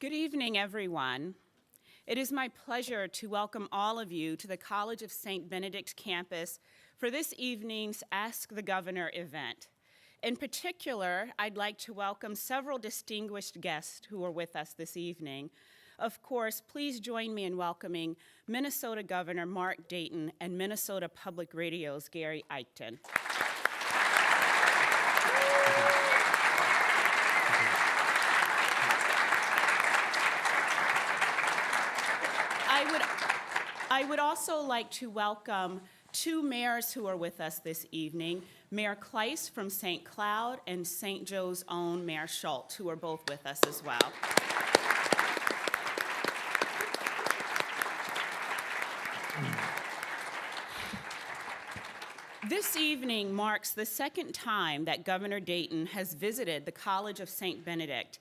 Good evening, everyone. It is my pleasure to welcome all of you to the College of St. Benedict campus for this evening's Ask the Governor event. In particular, I'd like to welcome several distinguished guests who are with us this evening. Of course, please join me in welcoming Minnesota Governor Mark Dayton and Minnesota Public Radio's Gary Eichten. I would also like to welcome two mayors who are with us this evening, Mayor Kleiss from St. Cloud and St. Joe's own Mayor Schultz, who are both with us as well. This evening marks the second time that Governor Dayton has visited the College of St. Benedict.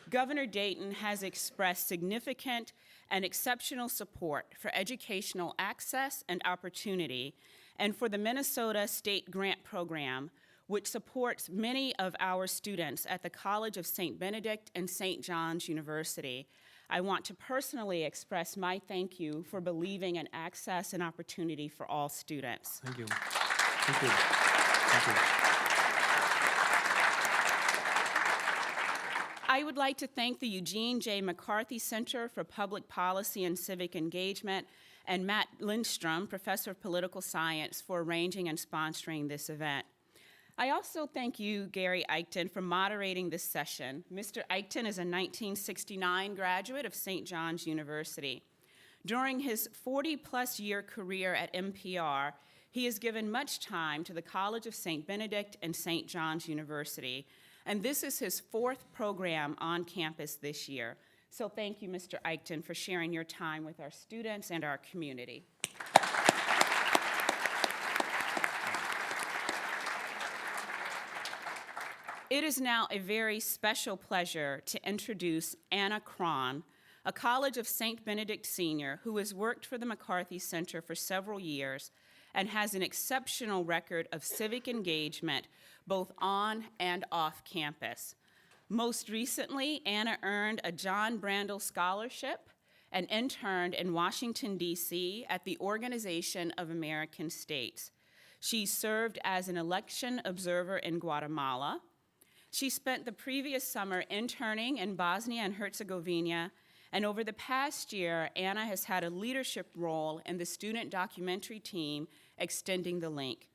Governor Dayton has expressed significant and exceptional support for educational access and opportunity, and for the Minnesota State Grant Program, which supports many of our students at the College of St. Benedict and St. John's University. I want to personally express my thank you for believing in access and opportunity for all students. Thank you. Thank you. Thank you. I would like to thank the Eugene J. McCarthy Center for Public Policy and Civic Engagement and Matt Lindstrom, Professor of Political Science, for arranging and sponsoring this event. I also thank you, Gary Eichten, for moderating this session. Mr. Eichten is a 1969 graduate of St. John's University. During his 40-plus year career at MPR, he has given much time to the College of St. Benedict and St. John's University, and this is his fourth program on campus this year. So thank you, Mr. Eichten, for sharing your time with our students and our community. It is now a very special pleasure to introduce Anna Cron, a College of St. Benedict senior who has worked for the McCarthy Center for several years and has an exceptional record of civic engagement both on and off campus. Most recently, Anna earned a John Brandel Scholarship and interned in Washington, D.C. at the Organization of American States. She served as an election observer in Guatemala. She spent the previous summer interning in Bosnia and Herzegovina, and over the past year, Anna has had a leadership role in the student documentary team Extending the Link.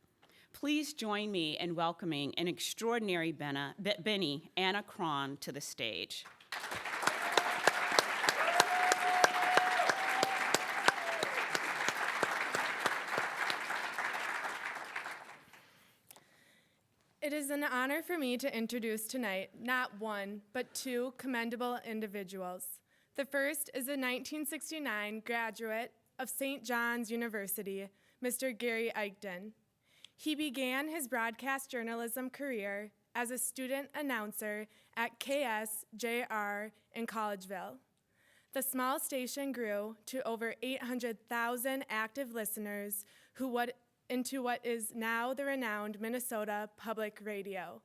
Please join me in welcoming an extraordinary Benny, Anna Cron, to the stage. It is an honor for me to introduce tonight not one, but two commendable individuals. The first is a 1969 graduate of St. John's University, Mr. Gary Eichten. He began his broadcast journalism career as a student announcer at KSJR in Collegeville. The small station grew to over 800,000 active listeners into what is now the renowned Minnesota Public Radio.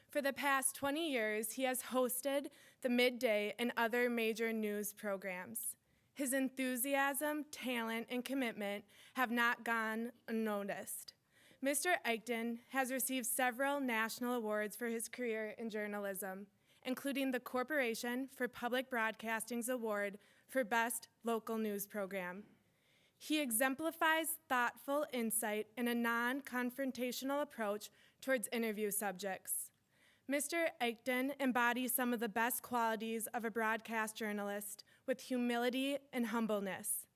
For the past 20 years, he has hosted the midday and other major news programs. His enthusiasm, talent, and commitment have not gone unnoticed. Mr. Eichten has received several national awards for his career in journalism, including the Corporation for Public Broadcasting's Award for Best Local News Program. He exemplifies thoughtful insight and a non-confrontational approach towards interview subjects. Mr. Eichten embodies some of the best qualities of a broadcast journalist with humility and humbleness.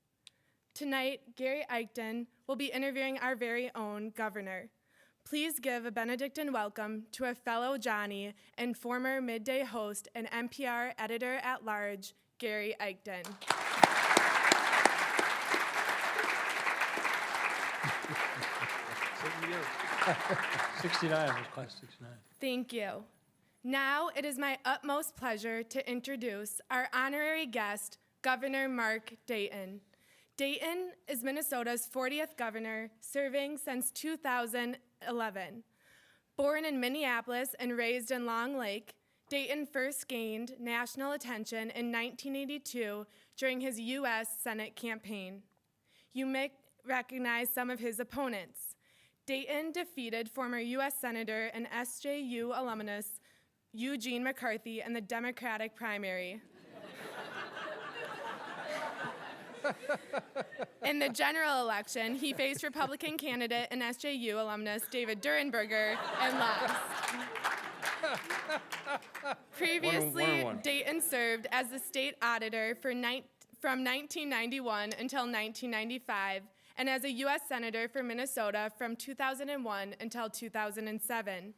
Tonight, Gary Eichten will be interviewing our very own governor. Please give a Benedictine welcome to a fellow Johnny and former midday host and NPR editor-at-large, Gary Eichten. 69, was class 69. Thank you. Now it is my utmost pleasure to introduce our honorary guest, Governor Mark Dayton. Dayton is Minnesota's 40th governor, serving since 2011. Born in Minneapolis and raised in Long Lake, Dayton first gained national attention in 1982 during his U.S. Senate campaign. You may recognize some of his opponents. Dayton defeated former U.S. Senator and SJU alumnus Eugene McCarthy in the Democratic primary. In the general election, he faced Republican candidate and SJU alumnus David Durenberger and lost. Previously, Dayton served as the state auditor from 1991 until 1995, and as a U.S. Senator for Minnesota from 2001 until 2007.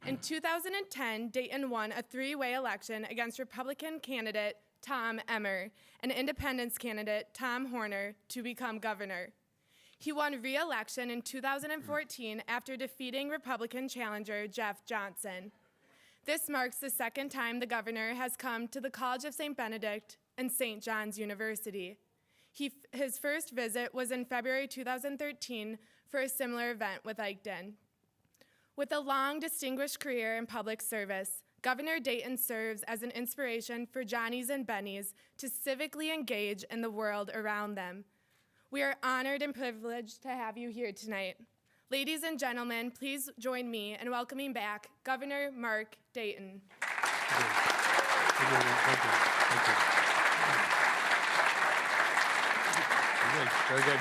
In 2010, Dayton won a three-way election against Republican candidate Tom Emmer and Independence candidate Tom Horner to become governor. He won re-election in 2014 after defeating Republican challenger Jeff Johnson. This marks the second time the governor has come to the College of St. Benedict and St. John's University. His first visit was in February 2013 for a similar event with Eichten. With a long, distinguished career in public service, Governor Dayton serves as an inspiration for Johnnies and Bennies to civically engage in the world around them. We are honored and privileged to have you here tonight. Ladies and gentlemen, please join me in welcoming back Governor Mark Dayton. Thank you. Very good.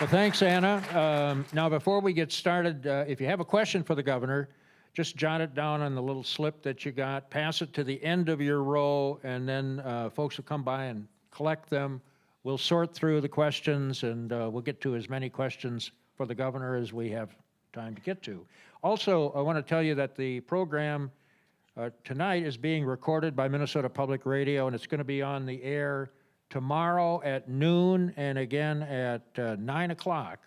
Well, thanks, Anna. Now, before we get started, if you have a question for the governor, just jot it down on the little slip that you got, pass it to the end of your row, and then folks will come by and collect them. We'll sort through the questions, and we'll get to as many questions for the governor as we have time to get to. Also, I want to tell you that the program tonight is being recorded by Minnesota Public Radio, and it's going to be on the air tomorrow at noon and again at 9 o'clock,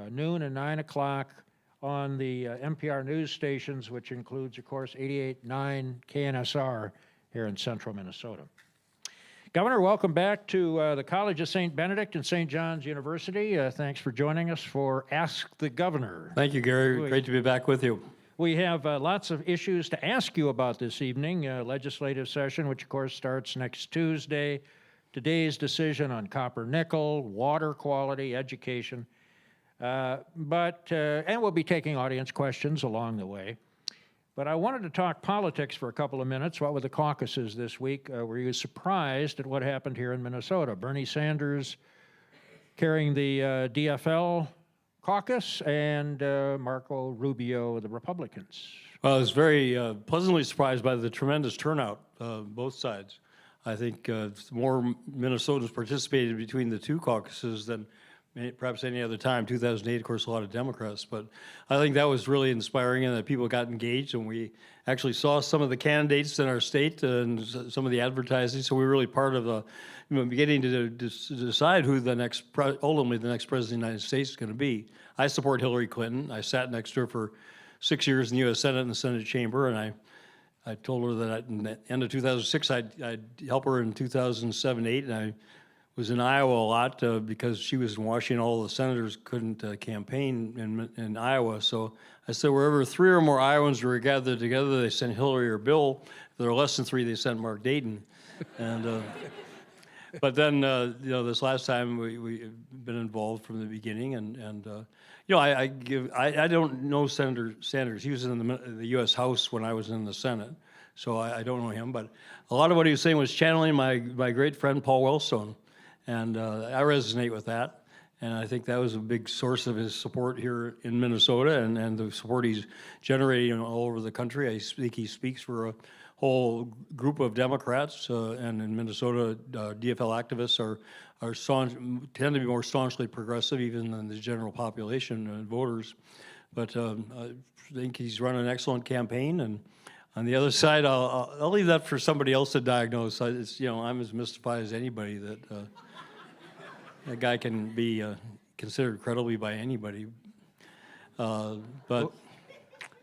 noon and 9 o'clock on the NPR news stations, which includes, of course, 88.9 KNSR here in central Minnesota. Governor, welcome back to the College of St. Benedict and St. John's University. Thanks for joining us for Ask the Governor. Thank you, Gary. Great to be back with you. We have lots of issues to ask you about this evening. Legislative session, which of course starts next Tuesday. Today's decision on copper nickel, water quality, education. And we'll be taking audience questions along the way. But I wanted to talk politics for a couple of minutes. What were the caucuses this week? Were you surprised at what happened here in Minnesota? Bernie Sanders carrying the DFL caucus and Marco Rubio, the Republicans. Well, I was very pleasantly surprised by the tremendous turnout, both sides. I think more Minnesotans participated between the two caucuses than perhaps any other time. 2008, of course, a lot of Democrats, but I think that was really inspiring and that people got engaged, and we actually saw some of the candidates in our state and some of the advertising, so we were really part of the beginning to decide who the next, ultimately the next president of the United States is going to be. I support Hillary Clinton. I sat next to her for 6 years in the U.S. Senate and the Senate chamber, and I told her that in the end of 2006, I'd help her in 2007-8, and I was in Iowa a lot because she was in Washington. All the senators couldn't campaign in Iowa. So I said wherever 3 or more Iowans were gathered together, they sent Hillary or Bill. If there were less than 3, they sent Mark Dayton. And but then this last time we've been involved from the beginning, and I don't know Senator Sanders. He was in the U.S. House when I was in the Senate, so I don't know him. But a lot of what he was saying was channeling my great friend Paul Wellstone. And I resonate with that, and I think that was a big source of his support here in Minnesota and the support he's generating all over the country. I think he speaks for a whole group of Democrats, and in Minnesota, DFL activists tend to be more staunchly progressive even than the general population and voters. But I think he's run an excellent campaign, and on the other side, I'll leave that for somebody else to diagnose. I'm as mystified as anybody that that guy can be considered credibly by anybody. But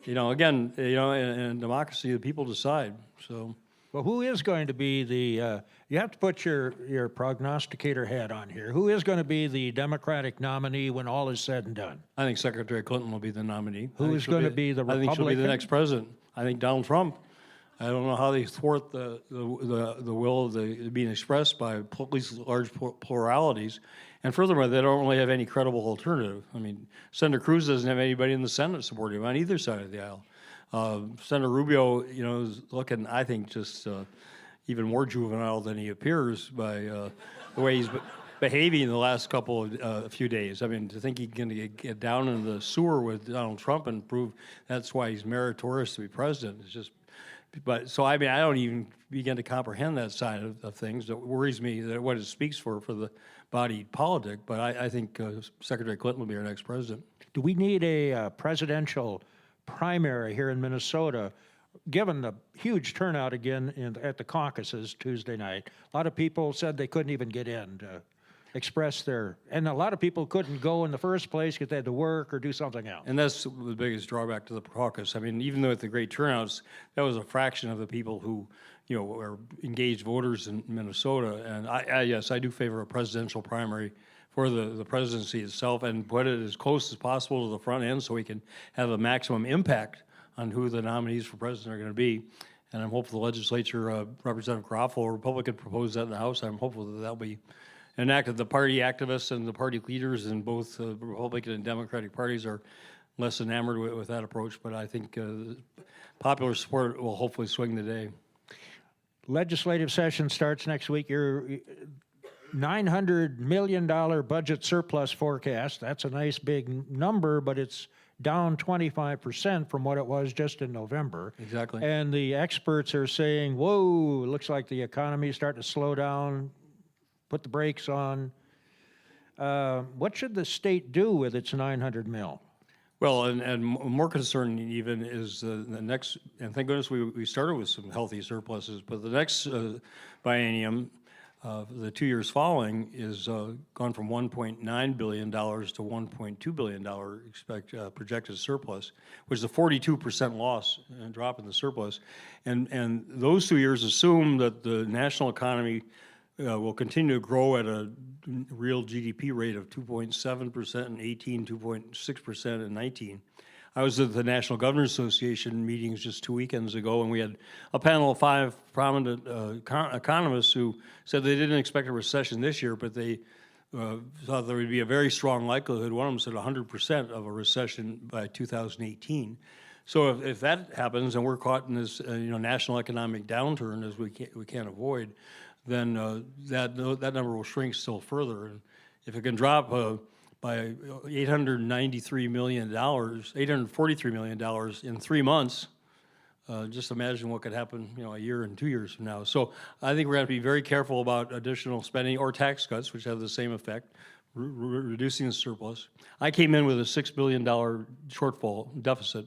again, in democracy, the people decide. So Well, who is going to be the, you have to put your prognosticator hat on here. Who is going to be the Democratic nominee when all is said and done? I think Secretary Clinton will be the nominee. Who is going to be the I think she'll be the Republican? next president. I think Donald Trump. I don't know how they thwart the will of the being expressed by these large pluralities. And furthermore, they don't really have any credible alternative. I mean, Senator Cruz doesn't have anybody in the Senate supporting him on either side of the aisle. Senator Rubio, you know, is looking, I think, just even more juvenile than he appears by the way he's behaving in the last couple of few days. I mean, to think he can get down in the sewer with Donald Trump and prove that's why he's meritorious to be president is just. But so I mean, I don't even begin to comprehend that side of things. It worries me that what it speaks for the body politic. But I think Secretary Clinton will be our next president. Do we need a presidential primary here in Minnesota, given the huge turnout again at the caucuses Tuesday night? A lot of people said they couldn't even get in to express and a lot of people couldn't go in the first place because they had to work or do something else. And that's the biggest drawback to the caucus. I mean, even though at the great turnouts, that was a fraction of the people who, you know, are engaged voters in Minnesota. And yes, I do favor a presidential primary for the presidency itself and put it as close as possible to the front end so we can have a maximum impact on who the nominees for president are going to be. And I'm hopeful the legislature, Representative Garofalo, a Republican, proposed that in the House. I'm hopeful that that'll be enacted. The party activists and the party leaders in both the Republican and Democratic parties are less enamored with that approach, but I think popular support will hopefully swing the day. Legislative session starts next week. Your $900 million budget surplus forecast, that's a nice big number, but it's down 25% from what it was just in November. Exactly. And the experts are saying, whoa, it looks like the economy is starting to slow down, put the brakes on. What should the state do with its 900 mil? Well, and more concerning even is the next, and thank goodness we started with some healthy surpluses, but the next biennium, the 2 years following, is gone from $1.9 billion to $1.2 billion projected surplus, which is a 42% loss and drop in the surplus. And those 2 years assume that the national economy will continue to grow at a real GDP rate of 2.7% in 18, 2.6% in 19. I was at the National Governors Association meetings just 2 weekends ago, and we had a panel of 5 prominent economists who said they didn't expect a recession this year, but they thought there would be a very strong likelihood. One of them said 100% of a recession by 2018. So if that happens, and we're caught in this national economic downturn as we can't avoid, then that number will shrink still further. And if it can drop by $843 million in 3 months, just imagine what could happen, a year and 2 years from now. So I think we're going to be very careful about additional spending or tax cuts, which have the same effect, reducing the surplus. I came in with a $6 billion shortfall deficit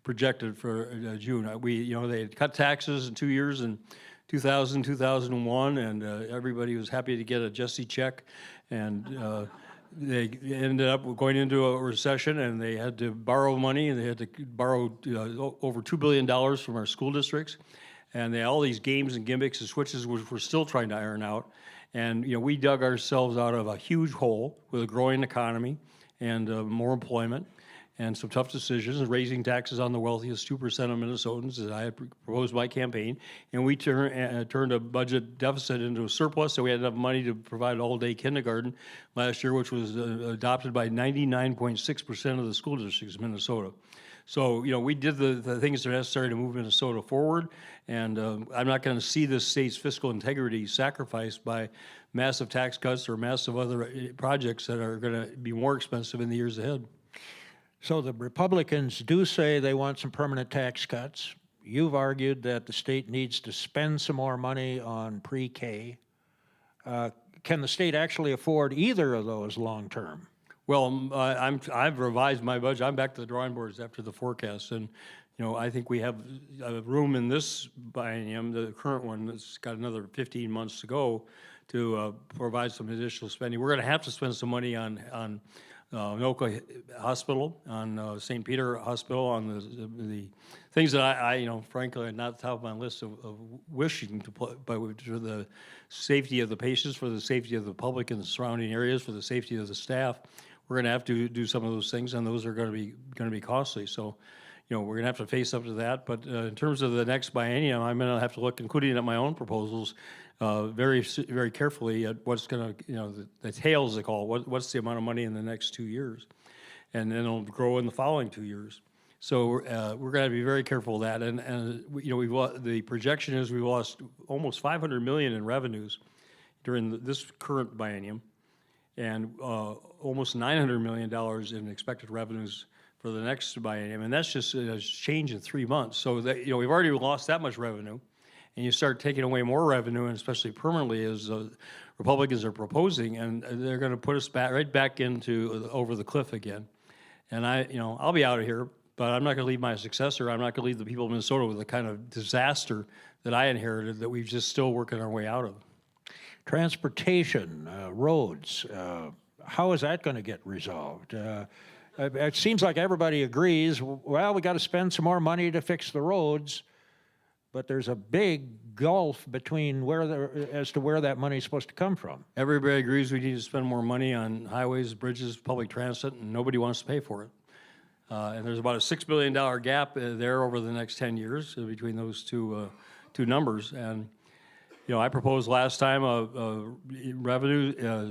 projected for June. They had cut taxes in 2 years in 2000, 2001, and everybody was happy to get a Jesse check, and they ended up going into a recession, and they had to borrow money, and they had to borrow over $2 billion from our school districts, and they had all these games and gimmicks and switches which we're still trying to iron out. And we dug ourselves out of a huge hole with a growing economy and more employment and some tough decisions, raising taxes on the wealthiest 2% of Minnesotans, as I had proposed my campaign. And we turned a budget deficit into a surplus, so we had enough money to provide all-day kindergarten last year, which was adopted by 99.6% of the school districts in Minnesota. So, we did the things that are necessary to move Minnesota forward, and I'm not going to see this state's fiscal integrity sacrificed by massive tax cuts or massive other projects that are going to be more expensive in the years ahead. So the Republicans do say they want some permanent tax cuts. You've argued that the state needs to spend some more money on pre-K. Can the state actually afford either of those long-term? Well, I've revised my budget. I'm back to the drawing boards after the forecast, and I think we have room in this biennium, the current one that's got another 15 months to go, to provide some additional spending. We're going to have to spend some money on Anoka Hospital, on St. Peter Hospital, on the things that I frankly, are not top of my list of wishing to put, but for the safety of the patients, for the safety of the public in the surrounding areas, for the safety of the staff, we're going to have to do some of those things, and those are going to be costly. So, we're going to have to face up to that. But in terms of the next biennium, I'm going to have to look, including at my own proposals, very carefully at what's going to, the tails they call it, what's the amount of money in the next 2 years, and then it'll grow in the following 2 years. So we're going to be very careful of that. And the projection is we lost almost $500 million in revenues during this current biennium, and almost $900 million in expected revenues for the next biennium, and that's just a change in 3 months. So that, we've already lost that much revenue, and you start taking away more revenue, and especially permanently, as Republicans are proposing, and they're going to put us right back into over the cliff again. And I'll be out of here, but I'm not going to leave my successor. I'm not going to leave the people of Minnesota with the kind of disaster that I inherited that we've just still working our way out of. Transportation, roads, how is that going to get resolved? It seems like everybody agrees, well, we got to spend some more money to fix the roads, but there's a big gulf between as to where that money is supposed to come from. Everybody agrees we need to spend more money on highways, bridges, public transit, and nobody wants to pay for it. And there's about a $6 billion gap there over the next 10 years between those two numbers. And I proposed last time a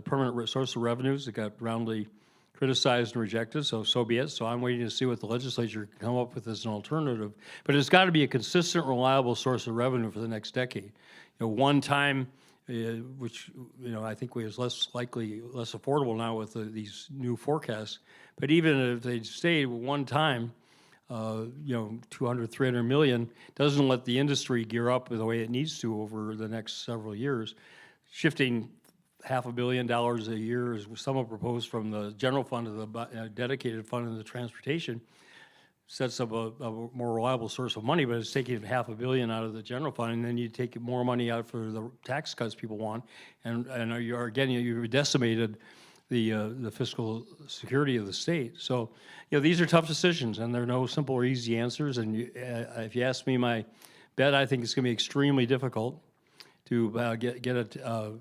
permanent source of revenues that got roundly criticized and rejected, so be it. So I'm waiting to see what the legislature can come up with as an alternative. But it's got to be a consistent, reliable source of revenue for the next decade. One time, which I think is less affordable now with these new forecasts. But even if they stayed one time, 200, 300 million doesn't let the industry gear up the way it needs to over the next several years. Shifting $500 million a year, as someone proposed, from the general fund to the dedicated fund in the transportation, sets up a more reliable source of money, but it's taking $500 million out of the general fund, and then you take more money out for the tax cuts people want, and you've decimated the fiscal security of the state. So, these are tough decisions, and there are no simple or easy answers. And if you ask me my bet, I think it's going to be extremely difficult to get a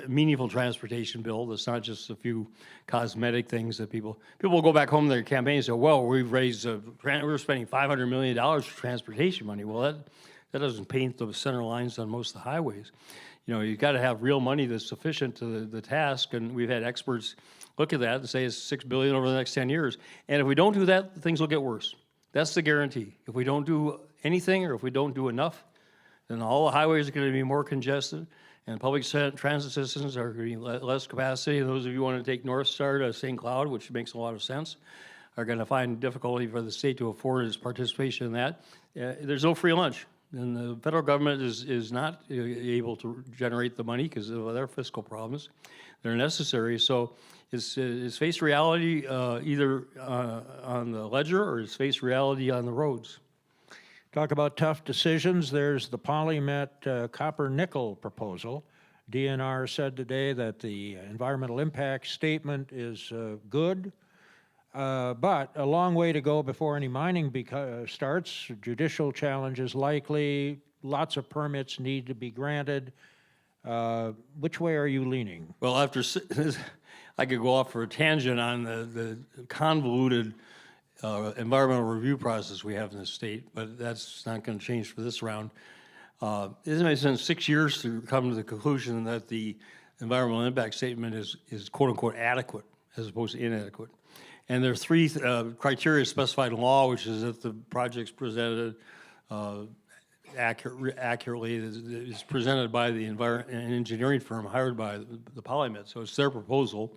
meaningful transportation bill that's not just a few cosmetic things that people will go back home to their campaign and say, well, we're spending $500 million for transportation money. Well, that doesn't paint the center lines on most of the highways. You've got to have real money that's sufficient to the task, and we've had experts look at that and say it's $6 billion over the next 10 years. And if we don't do that, things will get worse. That's the guarantee. If we don't do anything, or if we don't do enough, then all the highways are going to be more congested, and public transit systems are going to be less capacity. And those of you who want to take North Star to St. Cloud, which makes a lot of sense, are going to find difficulty for the state to afford its participation in that. There's no free lunch, and the federal government is not able to generate the money because of their fiscal problems. They're necessary. So it's face reality either on the ledger, or it's face reality on the roads. Talk about tough decisions. There's the PolyMet copper-nickel proposal. DNR said today that the environmental impact statement is good, but a long way to go before any mining starts. Judicial challenge is likely. Lots of permits need to be granted. Which way are you leaning? Well, I could go off for a tangent on the convoluted environmental review process we have in the state, but that's not going to change for this round. It hasn't made sense 6 years to come to the conclusion that the environmental impact statement is quote-unquote adequate as opposed to inadequate. And there are three criteria specified in law, which is that the project's presented accurately, is presented by the an engineering firm hired by the PolyMet, so it's their proposal,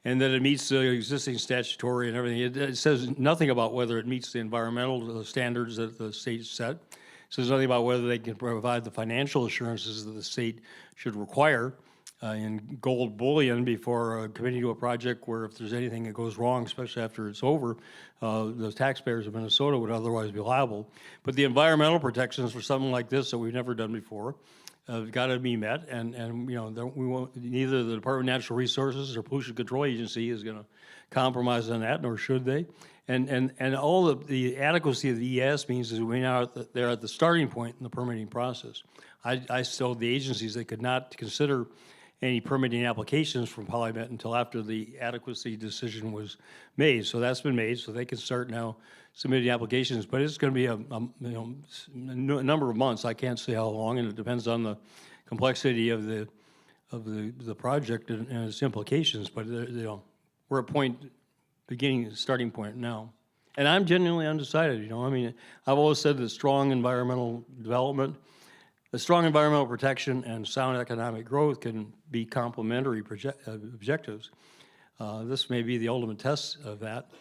and that it meets the existing statutory and everything. It says nothing about whether it meets the environmental standards that the state set. It says nothing about whether they can provide the financial assurances that the state should require in gold bullion before committing to a project where if there's anything that goes wrong, especially after it's over, the taxpayers of Minnesota would otherwise be liable. But the environmental protections for something like this that we've never done before, got to be met, and we won't, neither the Department of Natural Resources or Pollution Control Agency is going to compromise on that, nor should they. And all of the adequacy of the ES means is we now they're at the starting point in the permitting process. I told the agencies they could not consider any permitting applications from Polymet until after the adequacy decision was made. So that's been made, so they can start now submitting applications. But it's going to be a number of months. I can't say how long, and it depends on the complexity of the project and its implications. But we're at starting point now. And I'm genuinely undecided. I mean, I've always said that strong environmental development, the strong environmental protection and sound economic growth can be complementary objectives. This may be the ultimate test of that,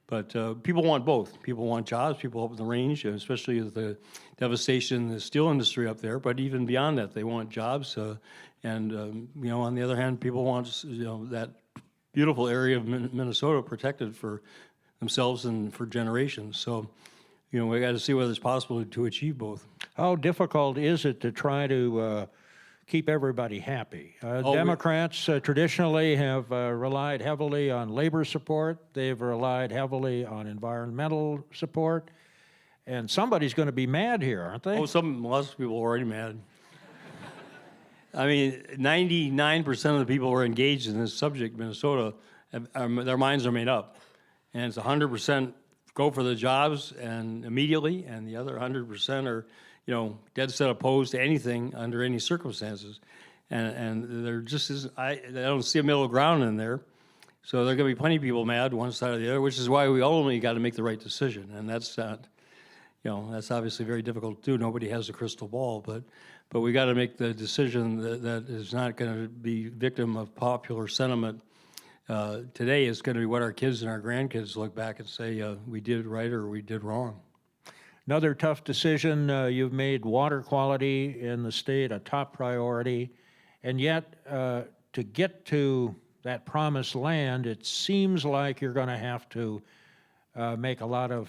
but people want both. People want jobs, people up in the range, especially with the devastation in the steel industry up there, but even beyond that, they want jobs. On the other hand, people want, that beautiful area of Minnesota protected for themselves and for generations. So, we got to see whether it's possible to achieve both. How difficult is it to try to keep everybody happy? Democrats traditionally have relied heavily on labor support. They've relied heavily on environmental support. And somebody's going to be mad here, aren't they? Lots of people are already mad. I mean, 99% of the people who are engaged in this subject in Minnesota, their minds are made up. And it's 100% go for the jobs and immediately, and the other 100% are, dead set opposed to anything under any circumstances. And there just isn't, I don't see a middle ground in there. So there are going to be plenty of people mad one side or the other, which is why we ultimately got to make the right decision. And that's not, that's obviously very difficult to do. Nobody has a crystal ball, but we got to make the decision that is not going to be victim of popular sentiment. Today is going to be what our kids and our grandkids look back and say, we did right or we did wrong. Another tough decision, you've made water quality in the state a top priority, and yet to get to that promised land, it seems like you're going to have to make a lot of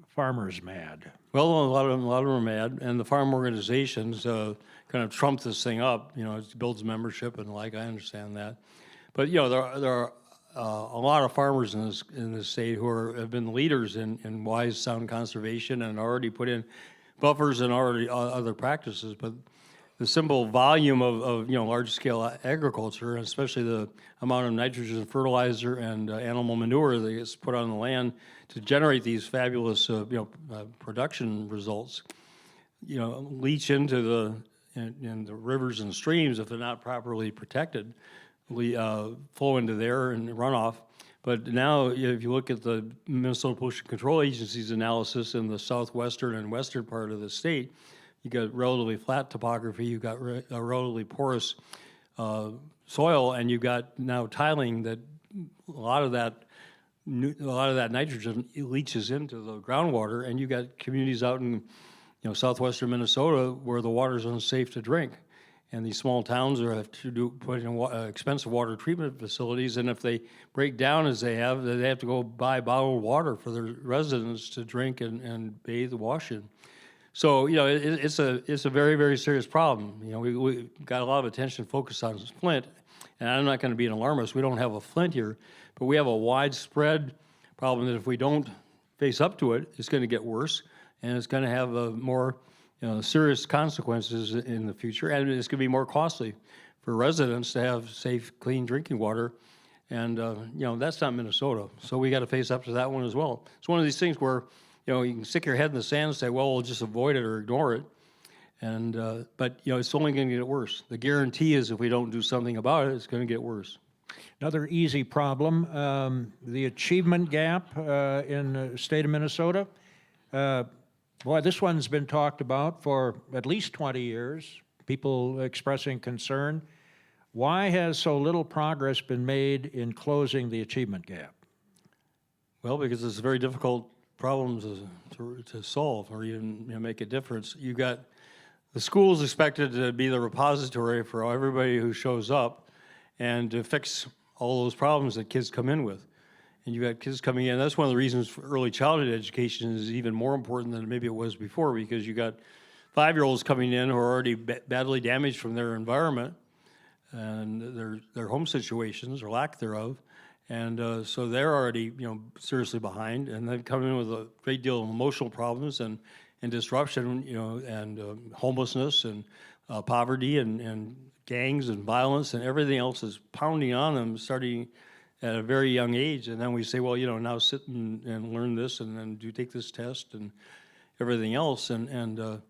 farmers mad. Well, a lot of them are mad, and the farm organizations kind of trump this thing up. It builds membership and I understand that. But there are a lot of farmers in this state who have been leaders in wise, sound conservation and already put in buffers and already other practices. But the simple volume of large-scale agriculture, and especially the amount of nitrogen fertilizer and animal manure that gets put on the land to generate these fabulous production results, leach into the rivers and streams if they're not properly protected. Flow into there and runoff. But now, if you look at the Minnesota Pollution Control Agency's analysis in the southwestern and western part of the state, you got relatively flat topography, you've got a relatively porous soil, and you've got now tiling that a lot of that nitrogen leaches into the groundwater, and you've got communities out in southwestern Minnesota where the water is unsafe to drink. And these small towns have to put in expensive water treatment facilities, and if they break down as they have to go buy bottled water for their residents to drink and bathe, wash in. So it's a very, very serious problem. We got a lot of attention focused on Flint, and I'm not going to be an alarmist. We don't have a Flint here, but we have a widespread problem that if we don't face up to it, it's going to get worse, and it's going to have a more serious consequences in the future, and it's going to be more costly for residents to have safe, clean drinking water, and that's not Minnesota. So we got to face up to that one as well. It's one of these things where you can stick your head in the sand and say, well, we'll just avoid it or ignore it, and but it's only going to get worse. The guarantee is if we don't do something about it, it's going to get worse. Another easy problem, the achievement gap in the state of Minnesota. Boy, this one's been talked about for at least 20 years, people expressing concern. Why has so little progress been made in closing the achievement gap? Well, because it's a very difficult problem to solve or even make a difference. You got the schools expected to be the repository for everybody who shows up and to fix all those problems that kids come in with. And you got kids coming in. That's one of the reasons for early childhood education is even more important than maybe it was before, because you got 5-year-olds coming in who are already badly damaged from their environment and their home situations or lack thereof. And so they're already, seriously behind, and they've come in with a great deal of emotional problems and disruption, and homelessness and poverty and gangs and violence and everything else is pounding on them starting at a very young age. And then we say, well, now sit and learn this and then take this test and everything else. We're going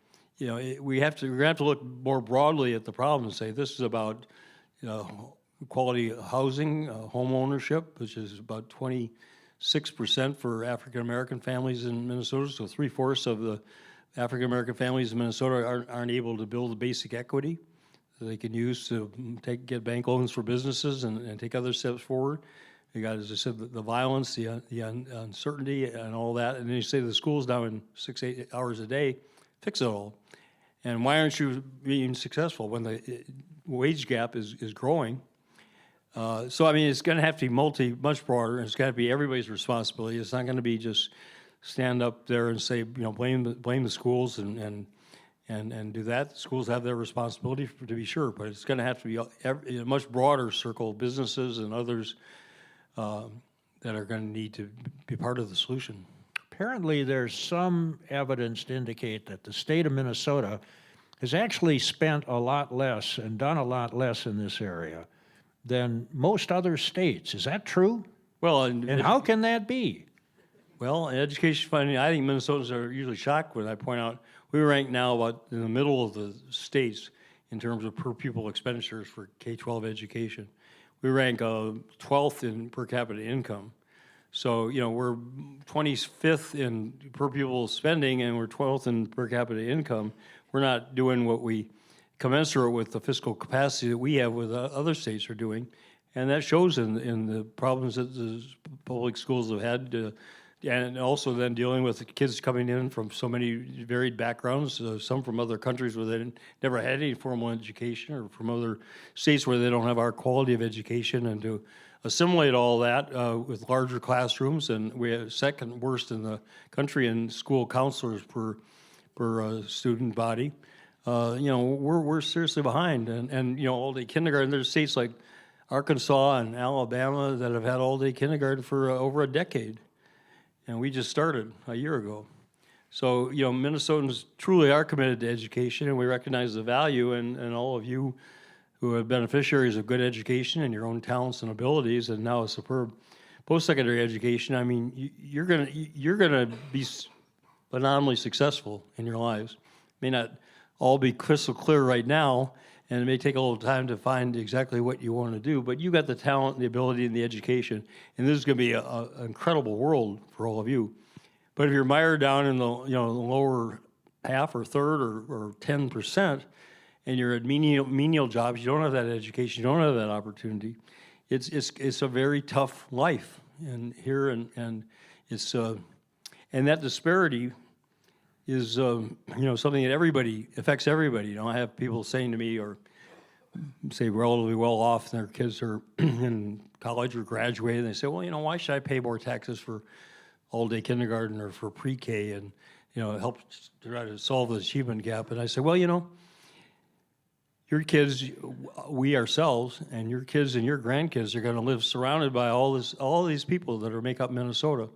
to have to look more broadly at the problem and say this is about quality housing, home ownership, which is about 26% for African American families in Minnesota. So 3/4 of the African American families in Minnesota aren't able to build the basic equity that they can use to get bank loans for businesses and take other steps forward. You got, as I said, the violence, the uncertainty, and all that. And then you say the school's now in 6-8 hours a day, fix it all. And why aren't you being successful when the wage gap is growing? So, it's going to have to be much broader, and it's got to be everybody's responsibility. It's not going to be just stand up there and say, blame the schools and do that. The schools have their responsibility, to be sure, but it's going to have to be a much broader circle of businesses and others that are going to need to be part of the solution. Apparently, there's some evidence to indicate that the state of Minnesota has actually spent a lot less and done a lot less in this area than most other states. Is that true? Well, and how can that be? Well, in education funding, I think Minnesotans are usually shocked when I point out we rank now about in the middle of the states in terms of per pupil expenditures for K-12 education. We rank 12th in per capita income. So, we're 25th in per pupil spending and we're 12th in per capita income. We're not doing what we commensurate with the fiscal capacity that we have with other states are doing. And that shows in the problems that the public schools have had, and also then dealing with the kids coming in from so many varied backgrounds, some from other countries where they never had any formal education, or from other states where they don't have our quality of education, and to assimilate all that with larger classrooms, and we have second worst in the country in school counselors per student body. We're seriously behind, and all-day kindergarten. There's states like Arkansas and Alabama that have had all-day kindergarten for over a decade, and we just started a year ago. So Minnesotans truly are committed to education, and we recognize the value, and all of you who are beneficiaries of good education and your own talents and abilities, and now a superb post-secondary education. You're gonna be phenomenally successful in your lives. May not all be crystal clear right now, and it may take a little time to find exactly what you want to do, but you got the talent, the ability, and the education, and this is going to be an incredible world for all of you. But if you're mired down in the the lower half or third or 10%, and you're at menial jobs, you don't have that education, you don't have that opportunity. It's a very tough life, and it's and that disparity is something that affects everybody. I have people saying to me, or say relatively well off, and their kids are in college or graduated, and they say, well, why should I pay more taxes for all-day kindergarten or for pre-K, and help to try to solve the achievement gap? And I say, well, your kids, we ourselves, and your kids and your grandkids are going to live surrounded by all these people that make up Minnesota.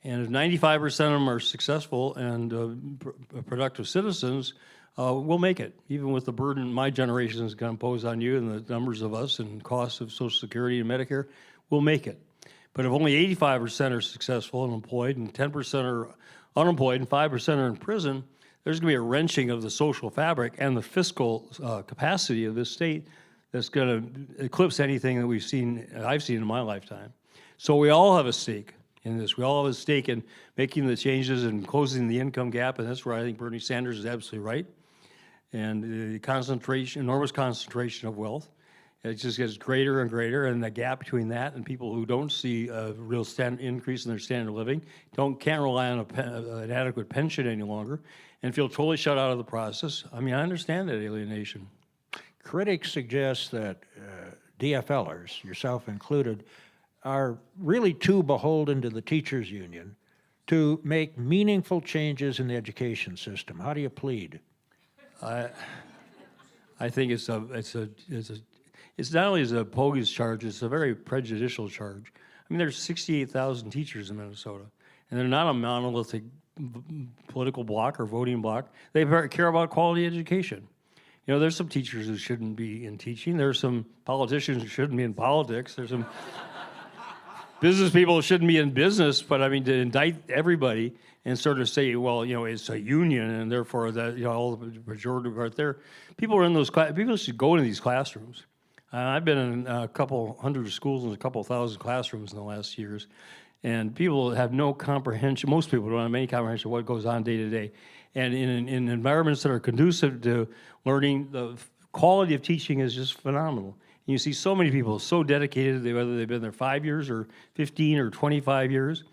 And if 95% of them are successful and productive citizens, we'll make it, even with the burden my generation is going to impose on you and the numbers of us and costs of Social Security and Medicare, we'll make it. But if only 85% are successful and employed, and 10% are unemployed, and 5% are in prison, there's going to be a wrenching of the social fabric and the fiscal capacity of this state that's going to eclipse anything that I've seen in my lifetime. So we all have a stake in this. We all have a stake in making the changes and closing the income gap, and that's where I think Bernie Sanders is absolutely right. And the enormous concentration of wealth, it just gets greater and greater, and the gap between that and people who don't see a real increase in their standard of living, can't rely on an adequate pension any longer, and feel totally shut out of the process. I understand that alienation. Critics suggest that DFLers, yourself included, are really too beholden to the teachers' union to make meaningful changes in the education system. How do you plead? I think it's not only is it a bogus charge, it's a very prejudicial charge. I mean, there's 68,000 teachers in Minnesota, and they're not a monolithic political bloc or voting bloc. They care about quality education. You know, there's some teachers who shouldn't be in teaching. There's some politicians who shouldn't be in politics. There's some business people who shouldn't be in business. But I mean, to indict everybody and sort of say, well, you know, it's a union, and therefore that, you know, all the pejorative right there. People are in those people should go into these classrooms. I've been in a couple hundred schools and a couple thousand classrooms in the last years, and people have no comprehension. Most people don't have any comprehension of what goes on day to day. And in environments that are conducive to learning, the quality of teaching is just phenomenal. And you see so many people so dedicated, whether they've been there 5 years or 15 or 25 years,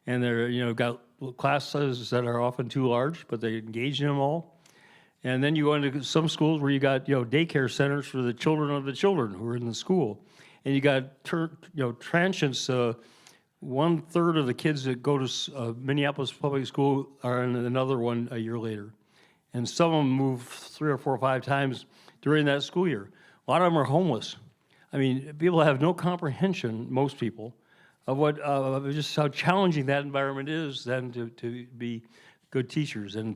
and they're, you know, got classes that are often too large, but they engage in them all. And then you go into some schools where you got, you know, daycare centers for the children of the children who are in the school, and you got, you know, transients. 1/3 of the kids that go to Minneapolis public school are in another one a year later, and some of them move 3 or 4 or 5 times during that school year. A lot of them are homeless. I mean, people have no comprehension, most people, of what just how challenging that environment is then to be good teachers. And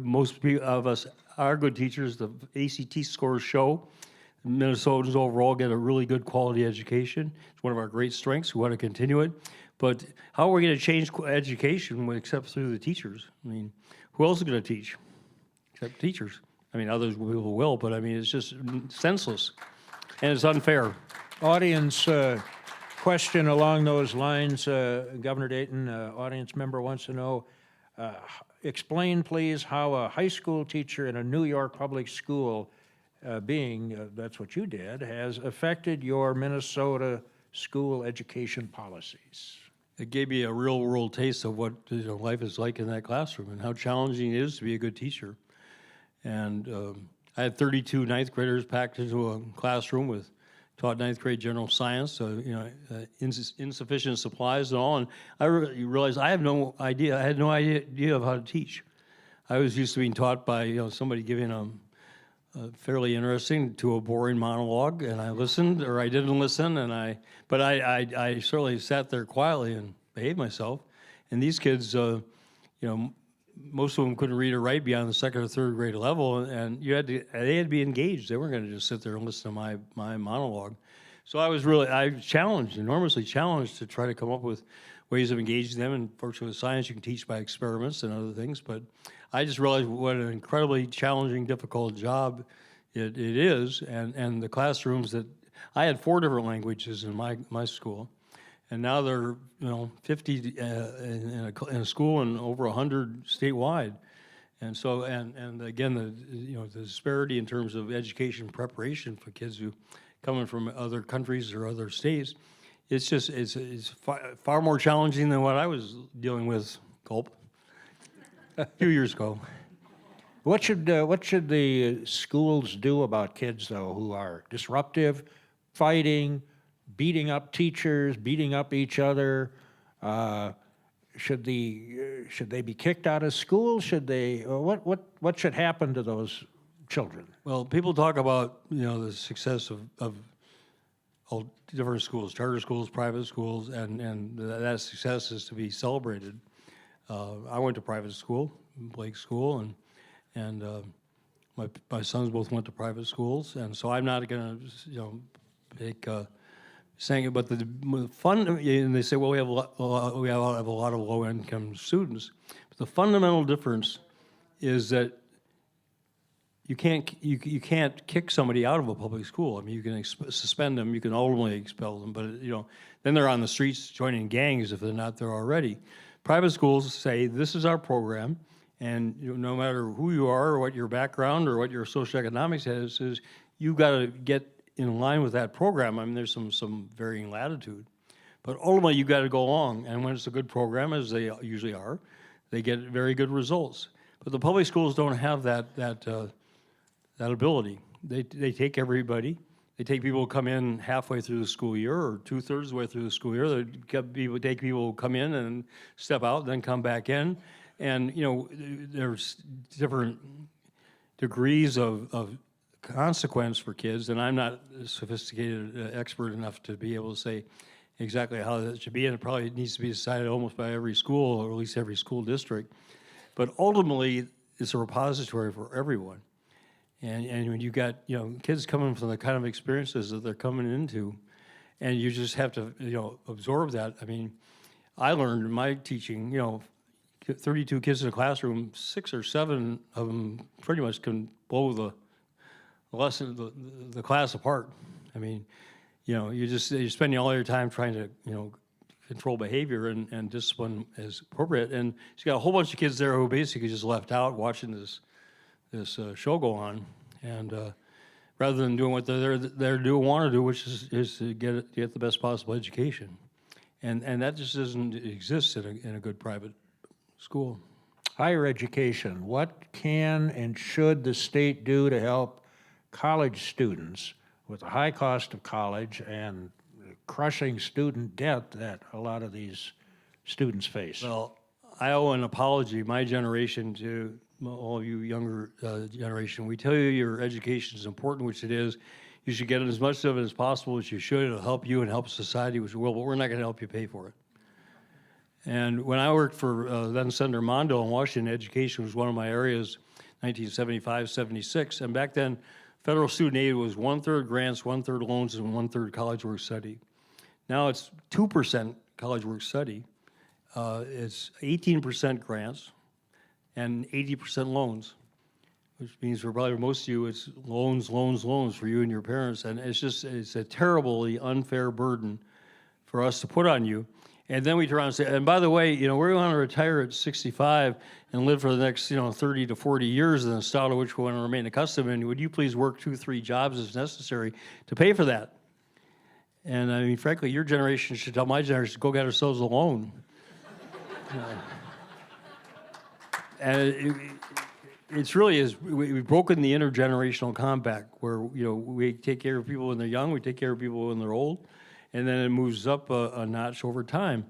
most of us are good teachers. The ACT scores show Minnesotans overall get a really good quality education. It's one of our great strengths. We want to continue it. But how are we going to change education except through the teachers? I mean, who else is going to teach except teachers? I mean, others people will, but I mean, it's just senseless, and it's unfair. Audience question along those lines, Governor Dayton, audience member wants to know, explain please how a high school teacher in a New York public school that's what you did, has affected your Minnesota school education policies. It gave me a real-world taste of what, you know, life is like in that classroom and how challenging it is to be a good teacher. And I had 32 ninth graders packed into a classroom taught ninth grade general science, so, you know, insufficient supplies and all. And I realized I had no idea of how to teach. I was used to being taught by, you know, somebody giving fairly interesting to a boring monologue, and I listened, or I didn't listen, but I certainly sat there quietly and behaved myself. And these kids, you know, most of them couldn't read or write beyond the 2nd or 3rd grade level, and they had to be engaged. They weren't going to just sit there and listen to my monologue. So I was enormously challenged to try to come up with ways of engaging them. And fortunately with science, you can teach by experiments and other things, but I just realized what an incredibly challenging, difficult job it is, and the classrooms that I had 4 different languages in my school, and now there are, you know, 50 in a school and over 100 statewide, and so and again the disparity in terms of education preparation for kids who coming from other countries or other states, it's far more challenging than what I was dealing with. A few years ago. What should the schools do about kids, though, who are disruptive, fighting, beating up teachers, beating up each other? Should they be kicked out of school? What should happen to those children? Well, people talk about, you know, the success of all different schools, charter schools, private schools, and that success is to be celebrated. I went to private school, Blake School, and my sons both went to private schools, and so I'm not going to, you know, make saying it. But the fun, and they say, well, we have a lot of low-income students, but the fundamental difference is that you can't kick somebody out of a public school. I mean, you can suspend them, you can ultimately expel them, but, you know, then they're on the streets joining gangs if they're not there already. Private schools say, this is our program, and, you know, no matter who you are or what your background or what your socioeconomics is you've got to get in line with that program. I mean, there's some varying latitude, but ultimately you've got to go along, and when it's a good program, as they usually are, they get very good results. But the public schools don't have that ability. They take everybody. They take people who come in halfway through the school year or 2/3 of the way through the school year. They take people who come in and step out, then come back in. And, you know, there's different degrees of consequence for kids, and I'm not a sophisticated expert enough to be able to say exactly how that should be, and it probably needs to be decided almost by every school, or at least every school district. But ultimately, it's a repository for everyone. And when you got, kids coming from the kind of experiences that they're coming into, and you just have to, absorb that. I mean, I learned in my teaching, 32 kids in a classroom, 6 or 7 of them pretty much can blow the lesson, the class apart. I mean, you're spending all your time trying to, control behavior and discipline as appropriate. And you got a whole bunch of kids there who basically just left out watching this show go on, and rather than doing what they're want to do, which is to get the best possible education, and that just doesn't exist in a good private school. Higher education, what can and should the state do to help college students with the high cost of college and crushing student debt that a lot of these students face? Well, I owe an apology, my generation, to all of you younger generation. We tell you your education is important, which it is. You should get as much of it as possible, which you should. It'll help you and help society, which it will, but we're not going to help you pay for it. And when I worked for then Senator Mondo in Washington, education was one of my areas, 1975, 76. And back then, federal student aid was 1/3 grants, 1/3 loans, and 1/3 college work study. Now it's 2% college work study. It's 18% grants and 80% loans, which means for probably most of you, it's loans, loans, loans for you and your parents. And it's a terribly unfair burden for us to put on you. And then we turn around and say, and by the way, we're going to retire at 65 and live for the next, 30 to 40 years in the style to which we want to remain accustomed. And would you please work 2, 3 jobs as necessary to pay for that? And I mean, frankly, your generation should tell my generation, go get ourselves a loan. And it's really is, we've broken the intergenerational compact where, we take care of people when they're young, we take care of people when they're old, and then it moves up a notch over time.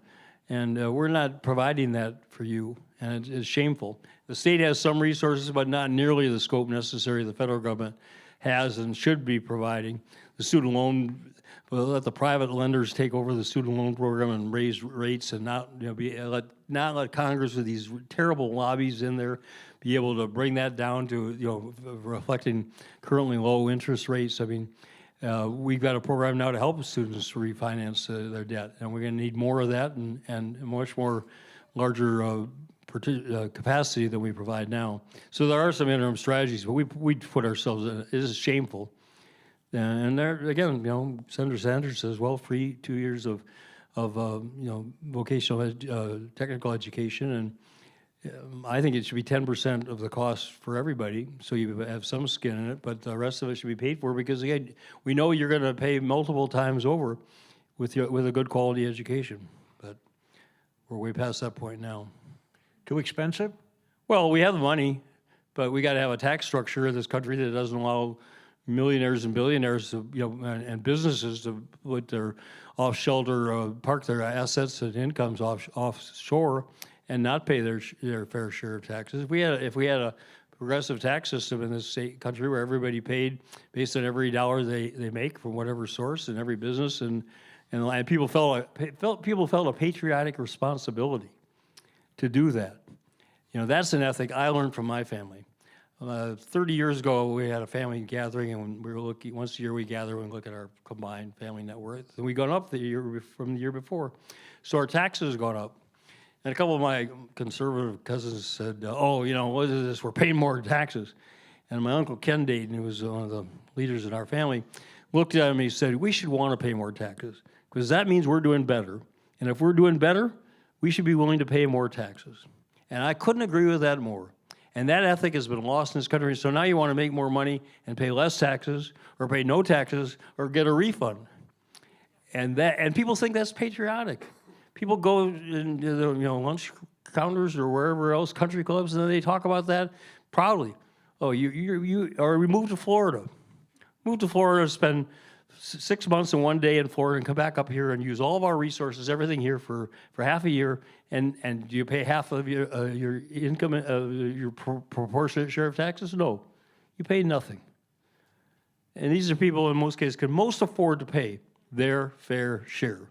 And we're not providing that for you, and it's shameful. The state has some resources, but not nearly the scope necessary the federal government has and should be providing. The student loan, we'll let the private lenders take over the student loan program and raise rates, and not let Congress with these terrible lobbies in there be able to bring that down to reflecting currently low interest rates. I mean, we've got a program now to help students refinance their debt, and we're going to need more of that and much more larger capacity than we provide now. So there are some interim strategies, but we put ourselves in. It is shameful. And there again, Senator Sanders says, well, free 2 years of vocational technical education, and I think it should be 10% of the cost for everybody, so you have some skin in it, but the rest of it should be paid for, because again, we know you're going to pay multiple times over with a good quality education, but we're way past that point now. Too expensive? Well, we have the money, but we got to have a tax structure in this country that doesn't allow millionaires and billionaires to, and businesses to put their off-shelter, park their assets and incomes offshore and not pay their fair share of taxes. If we had a progressive tax system in this country where everybody paid based on every dollar they make from whatever source in every business, and people felt a patriotic responsibility to do that. That's an ethic I learned from my family. 30 years ago, we had a family gathering, and when we were looking, once a year we gather and look at our combined family net worth. And we gone up from the year before. So our taxes have gone up. And a couple of my conservative cousins said, what is this? We're paying more taxes. And my uncle Ken Dayton, who was one of the leaders in our family, looked at him and he said, we should want to pay more taxes, because that means we're doing better. And if we're doing better, we should be willing to pay more taxes. And I couldn't agree with that more. And that ethic has been lost in this country. So now you want to make more money and pay less taxes, or pay no taxes, or get a refund. And people think that's patriotic. People go into the lunch counters or wherever else, country clubs, and then they talk about that proudly. Oh, or we moved to Florida. Moved to Florida, spend 6 months and 1 day in Florida, and come back up here and use all of our resources, everything here for half a year, and you pay half of your income, your proportionate share of taxes? No. You pay nothing. And these are people, in most cases, can most afford to pay their fair share.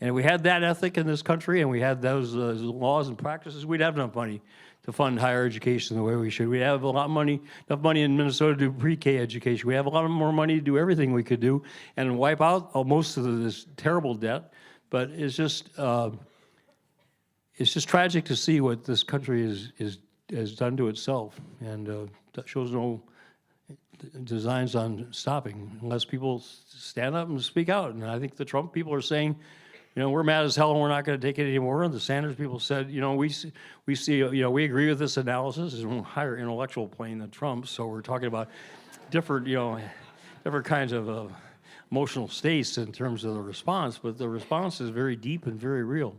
And if we had that ethic in this country and we had those laws and practices, we'd have enough money to fund higher education the way we should. We have enough money in Minnesota to do pre-K education. We have a lot more money to do everything we could do and wipe out most of this terrible debt. But it's just tragic to see what this country has done to itself, and that shows no designs on stopping unless people stand up and speak out. And I think the Trump people are saying, we're mad as hell and we're not going to take it anymore. And the Sanders people said, we see, we agree with this analysis. It's a higher intellectual plane than Trump. So we're talking about different, different kinds of emotional states in terms of the response. But the response is very deep and very real.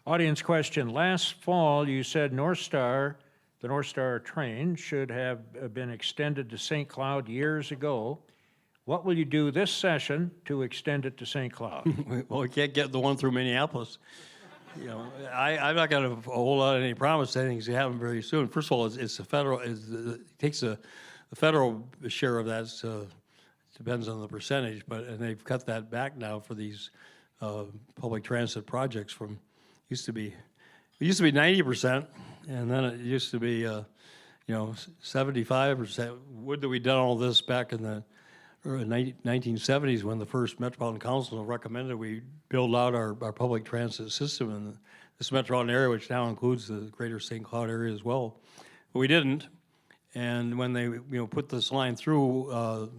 Audience question. Last fall, you said the North Star train should have been extended to St. Cloud years ago. What will you do this session to extend it to St. Cloud? Well, we can't get the one through Minneapolis. I'm not going to hold out any promise. I think it's going to happen very soon. First of all, it's a federal. It takes the federal share of that. Depends on the percentage, and they've cut that back now for these public transit projects. It used to be 90%, and then it used to be 75%. Would that we'd done all this back in the 1970s when the first Metropolitan Council recommended we build out our public transit system in this metropolitan area, which now includes the greater St. Cloud area as well. But we didn't, and when they put this line through,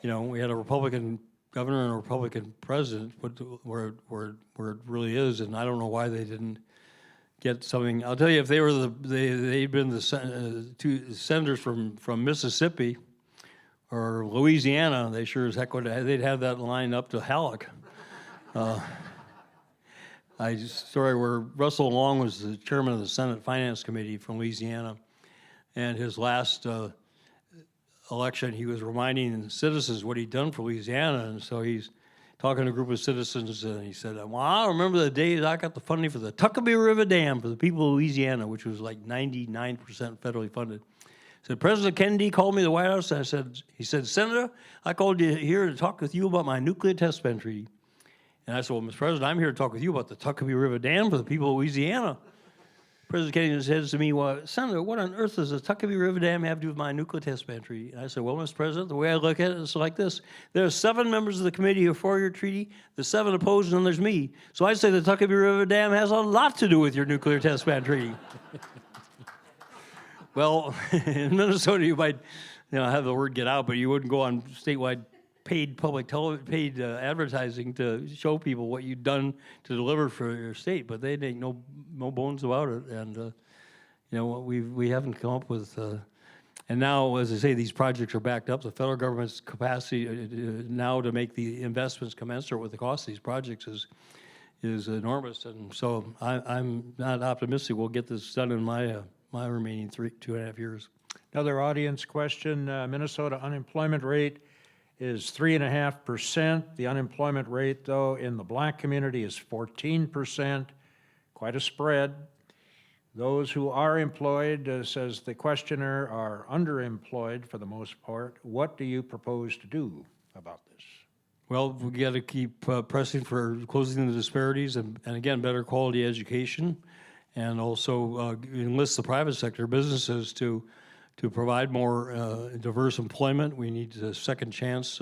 we had a Republican governor and a Republican president, where it really is, and I don't know why they didn't get something. I'll tell you, if they were they'd been the two senators from Mississippi or Louisiana, they sure as heck would have, they'd have that line up to Halleck. Story where Russell Long was the chairman of the Senate Finance Committee from Louisiana, and his last election, he was reminding citizens what he'd done for Louisiana, and so he's talking to a group of citizens, and he said, well, I remember the days I got the funding for the Tuckabee River Dam for the people of Louisiana, which was like 99% federally funded. He said, President Kennedy called me to the White House, and he said, Senator, I called you here to talk with you about my nuclear test ban treaty. And I said, well, Mr. President, I'm here to talk with you about the Tuckabee River Dam for the people of Louisiana. President Kennedy says to me, well, Senator, what on earth does the Tuckabee River Dam have to do with my nuclear test ban treaty? And I said, well, Mr. President, the way I look at it is like this. There are 7 members of the committee who are for your treaty, the 7 opposed, and there's me. So I say the Tuckabee River Dam has a lot to do with your nuclear test ban treaty. Well, in Minnesota, you might have the word get out, but you wouldn't go on statewide paid paid advertising to show people what you've done to deliver for your state, but they make no bones about it. And we haven't come up with. And now, as I say, these projects are backed up. The federal government's capacity now to make the investments commensurate with the cost of these projects is enormous. And so I'm not optimistic we'll get this done in my remaining 2.5 years. Another audience question. Minnesota unemployment rate is 3.5%. The unemployment rate, though, in the black community is 14%. Quite a spread. Those who are employed, says the questioner, are underemployed for the most part. What do you propose to do about this? Well, we got to keep pressing for closing the disparities and again, better quality education, and also enlist the private sector businesses to provide more diverse employment. We need second chance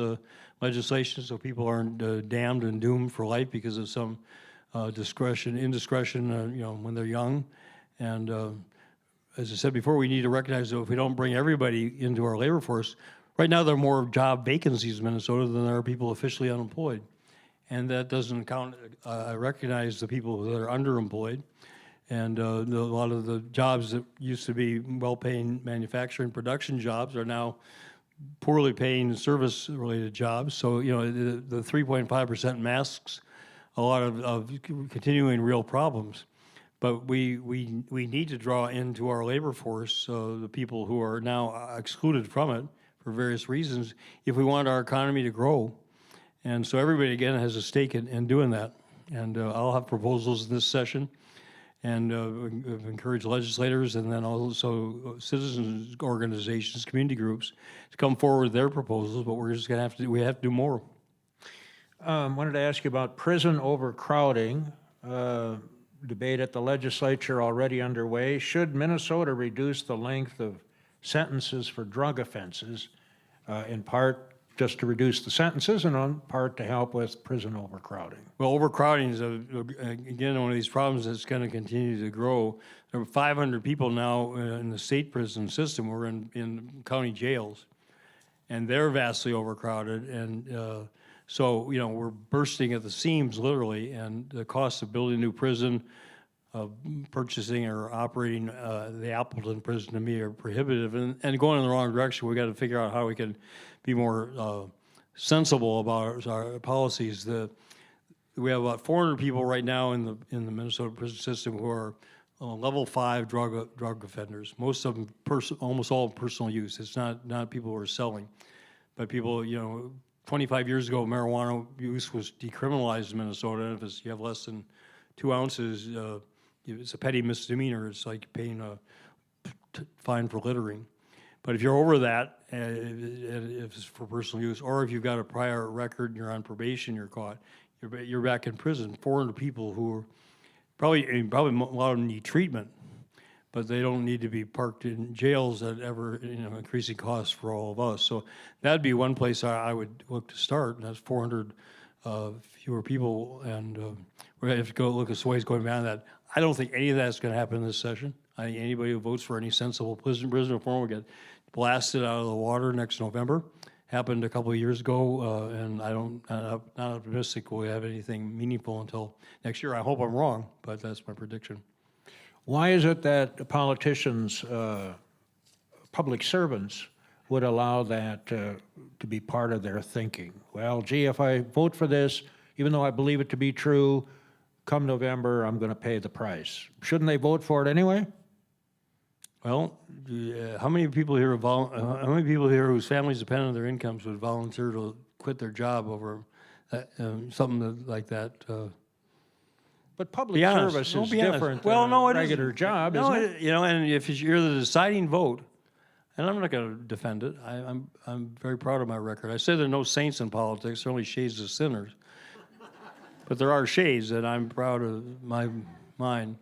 legislation so people aren't damned and doomed for life because of some indiscretion, when they're young. And as I said before, we need to recognize that if we don't bring everybody into our labor force, right now there are more job vacancies in Minnesota than there are people officially unemployed. And that doesn't count, recognize the people that are underemployed. And a lot of the jobs that used to be well-paying manufacturing production jobs are now poorly paying service-related jobs. So, the 3.5% masks a lot of continuing real problems. But we need to draw into our labor force the people who are now excluded from it for various reasons if we want our economy to grow. And so everybody, again, has a stake in doing that. And I'll have proposals in this session. and encourage legislators and then also citizens organizations, community groups to come forward with their proposals, but we're just going to have to, we have to do more. Wanted to ask you about prison overcrowding. Debate at the legislature already underway. Should Minnesota reduce the length of sentences for drug offenses, in part just to reduce the sentences and in part to help with prison overcrowding? Well, overcrowding is, again, one of these problems that's going to continue to grow. There are 500 people now in the state prison system. We're in county jails, and they're vastly overcrowded. And so, you know, we're bursting at the seams, literally, and the cost of building a new prison, purchasing or operating the Appleton prison, to me, are prohibitive and going in the wrong direction. We got to figure out how we can be more sensible about our policies. We have about 400 people right now in the Minnesota prison system who are level 5 drug offenders. Most of them, almost all personal use. It's not people who are selling, but people, you know. 25 years ago, marijuana use was decriminalized in Minnesota, and if you have less than 2 ounces, it's a petty misdemeanor. It's like paying a fine for littering. But if you're over that, if it's for personal use, or if you've got a prior record and you're on probation, you're caught, you're back in prison. 400 people who are probably a lot of them need treatment, but they don't need to be parked in jails at ever, you know, increasing costs for all of us. So that'd be one place I would look to start, and that's 400 fewer people, and we're gonna have to go look at ways going beyond that. I don't think any of that's gonna happen in this session. I think anybody who votes for any sensible prison reform will get blasted out of the water next November. Happened a couple of years ago, and I'm not optimistic we'll have anything meaningful until next year. I hope I'm wrong, but that's my prediction. Why is it that politicians, public servants, would allow that to be part of their thinking? Well, gee, if I vote for this, even though I believe it to be true, come November, I'm going to pay the price. Shouldn't they vote for it anyway? Well, how many people here whose families depend on their incomes would volunteer to quit their job over something like that? But public service is different than a regular job, isn't it? You know, and if you're the deciding vote, and I'm not going to defend it. I'm very proud of my record. I say there are no saints in politics; there are only shades of sinners. But there are shades, and I'm proud of mine.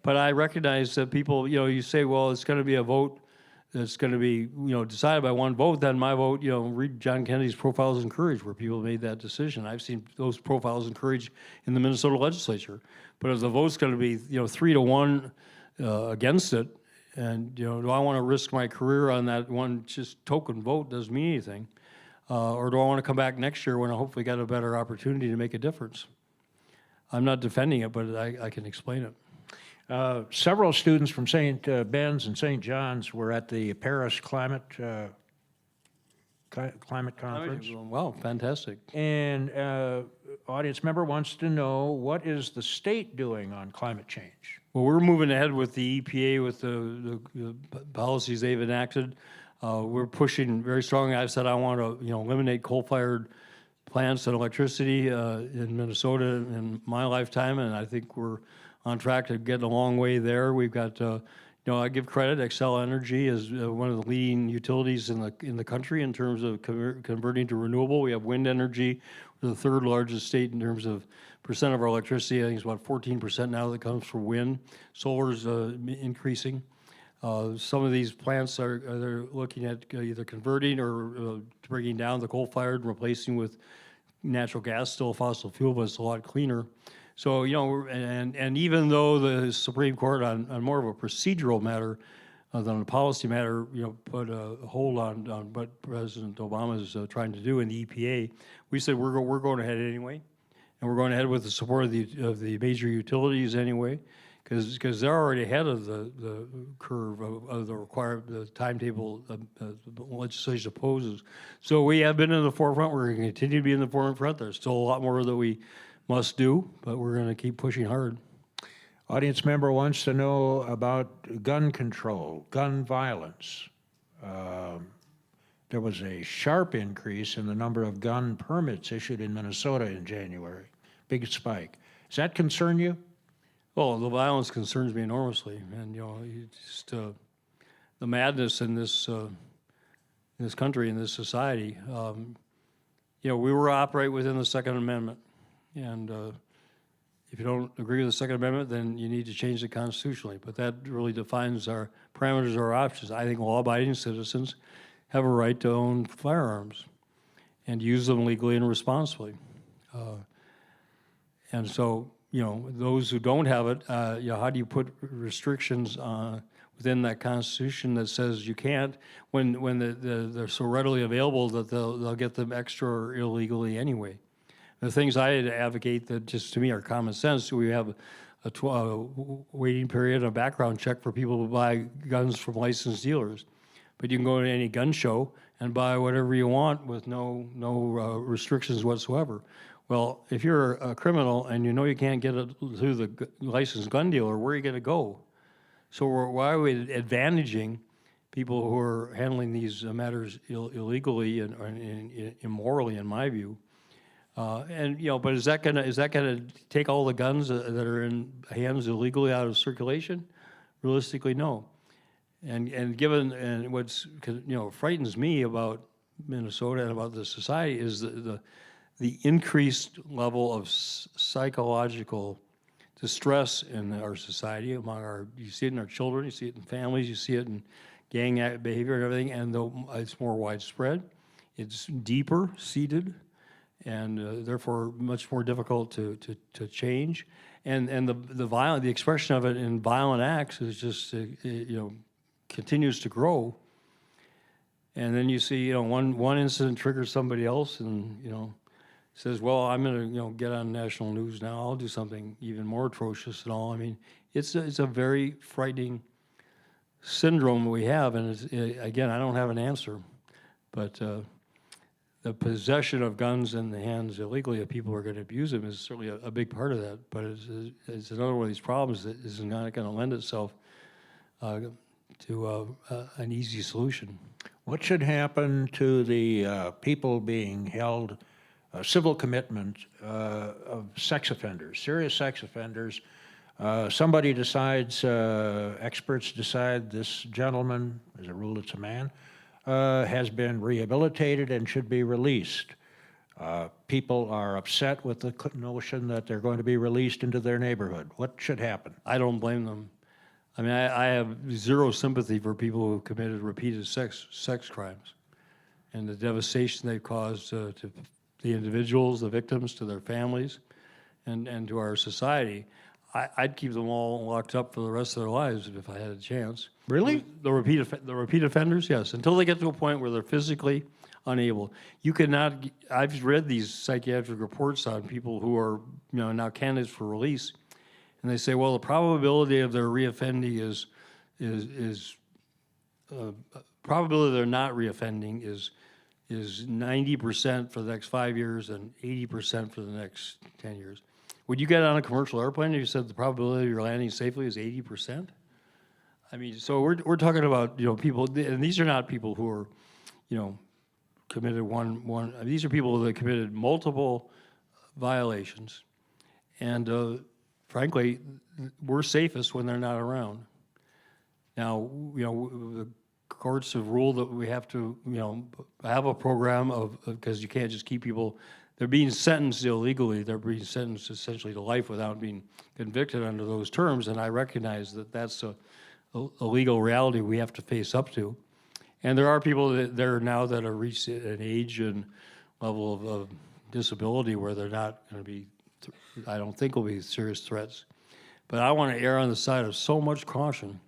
But I recognize that people, you know, you say, well, it's going to be a vote that's going to be, you know, decided by one vote. Then my vote, you know, read John Kennedy's Profiles in Courage, where people made that decision. I've seen those profiles in courage in the Minnesota legislature. But if the vote's going to be, you know, 3-1 against it, and, you know, do I want to risk my career on that one just token vote? Doesn't mean anything. Or do I want to come back next year when I hopefully got a better opportunity to make a difference? I'm not defending it, but I can explain it. Several students from St. Ben's and St. John's were at the Paris Climate Conference. Wow, fantastic. And audience member wants to know, what is the state doing on climate change? Well, we're moving ahead with the EPA, with the policies they've enacted. We're pushing very strongly. I've said I want to, you know, eliminate coal-fired plants and electricity in Minnesota in my lifetime, and I think we're on track to get a long way there. We've got, you know, I give credit. Xcel Energy is one of the leading utilities in the country in terms of converting to renewable. We have wind energy. We're the third largest state in terms of percent of our electricity. I think it's about 14% now that comes from wind. Solar's increasing. Some of these plants they're looking at either converting or bringing down the coal-fired and replacing with natural gas, still a fossil fuel, but it's a lot cleaner. So, you know, and even though the Supreme Court on more of a procedural matter than a policy matter, you know, put a hold on what President Obama is trying to do in the EPA, we said we're going ahead anyway, and we're going ahead with the support of the major utilities anyway, because they're already ahead of the curve of the timetable the legislation opposes. So we have been in the forefront. We're going to continue to be in the forefront. There's still a lot more that we must do, but we're going to keep pushing hard. Audience member wants to know about gun control, gun violence. There was a sharp increase in the number of gun permits issued in Minnesota in January. Big spike. Does that concern you? Well, the violence concerns me enormously, and the madness in this country, in this society. We were operate within the Second Amendment, and if you don't agree with the Second Amendment, then you need to change it constitutionally. But that really defines our parameters, our options. I think law-abiding citizens have a right to own firearms and use them legally and responsibly. And so, those who don't have it, how do you put restrictions within that Constitution that says you can't when they're so readily available that they'll get them extra or illegally anyway? The things I advocate that just to me are common sense. We have a waiting period, a background check for people who buy guns from licensed dealers. But you can go to any gun show and buy whatever you want with no restrictions whatsoever. Well, if you're a criminal and you know you can't get it through the licensed gun dealer, where are you going to go? So why are we advantaging people who are handling these matters illegally and immorally, in my view? But is that gonna take all the guns that are in hands illegally out of circulation? Realistically, no. And given what's frightens me about Minnesota and about the society is the increased level of psychological distress in our society you see it in our children, you see it in families, you see it in gang behavior and everything, and it's more widespread, it's deeper seated, and therefore much more difficult to change, and the expression of it in violent acts is just continues to grow, and then you see one incident triggers somebody else, and says, well, I'm going to get on national news now. I'll do something even more atrocious and all. I mean, it's a very frightening syndrome we have, and again, I don't have an answer, but the possession of guns in the hands illegally of people who are going to abuse them is certainly a big part of that. But it's another one of these problems that is not going to lend itself to an easy solution. What should happen to the people being held civil commitment of sex offenders, serious sex offenders? Somebody decides, experts decide this gentleman, as a rule it's a man, has been rehabilitated and should be released. People are upset with the notion that they're going to be released into their neighborhood. What should happen? I don't blame them. I mean, I have zero sympathy for people who have committed repeated sex crimes and the devastation they've caused to the individuals, the victims, to their families, and to our society. I'd keep them all locked up for the rest of their lives if I had a chance. Really? The repeat offenders, yes, until they get to a point where they're physically unable. You cannot. I've read these psychiatric reports on people who are now candidates for release, and they say, well, the probability of their reoffending is probability they're not reoffending is 90% for the next 5 years and 80% for the next 10 years. Would you get on a commercial airplane if you said the probability of your landing safely is 80%? I mean, so we're talking about people, and these are not people who are committed one. These are people that committed multiple violations, and frankly, we're safest when they're not around. Now, the courts have ruled that we have to, have a program because you can't just keep people. They're being sentenced illegally. They're being sentenced essentially to life without being convicted under those terms, and I recognize that that's a legal reality we have to face up to. And there are people that have reached an age and level of disability where they're not going to be, I don't think will be serious threats. But I want to err on the side of so much caution.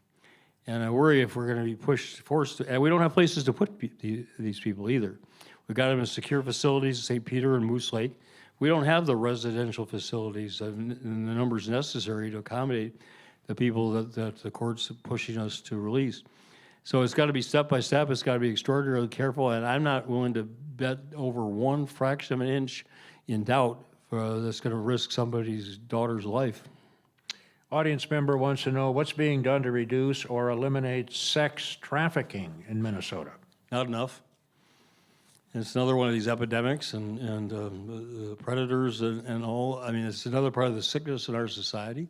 And I worry if we're going to be forced to, and we don't have places to put these people either. We've got them in secure facilities, St. Peter and Moose Lake. We don't have the residential facilities and the numbers necessary to accommodate the people that the court's pushing us to release. So it's got to be step by step. It's got to be extraordinarily careful, and I'm not willing to bet over one fraction of an inch in doubt that's going to risk somebody's daughter's life. Audience member wants to know what's being done to reduce or eliminate sex trafficking in Minnesota. Not enough. It's another one of these epidemics, and the predators and all. I mean, it's another part of the sickness in our society.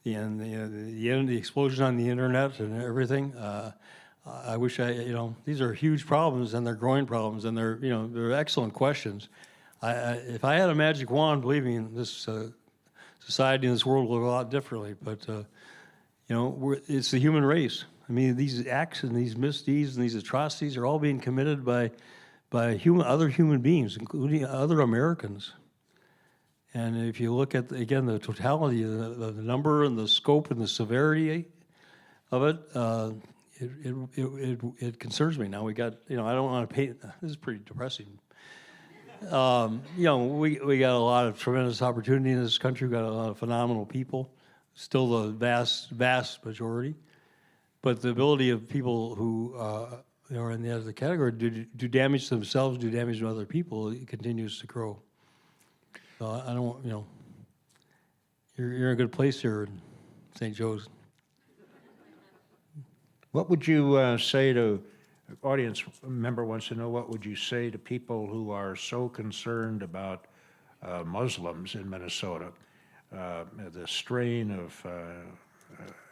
the explosion on the internet and everything. I wish these are huge problems, and they're growing problems, and they're excellent questions. If I had a magic wand, believe me, this society and this world would look a lot differently. But it's the human race. I mean, these acts and these misdeeds and these atrocities are all being committed by other human beings, including other Americans. And if you look at, again, the totality of the number and the scope and the severity of it, it concerns me. Now we got, I don't want to paint, this is pretty depressing. We got a lot of tremendous opportunity in this country. We got a lot of phenomenal people, still the vast majority. But the ability of people who are in the other category do damage to themselves, do damage to other people, it continues to grow. So I don't, you're in a good place here in St. Joe's. What would you say to, audience member wants to know, what would you say to people who are so concerned about Muslims in Minnesota, the strain of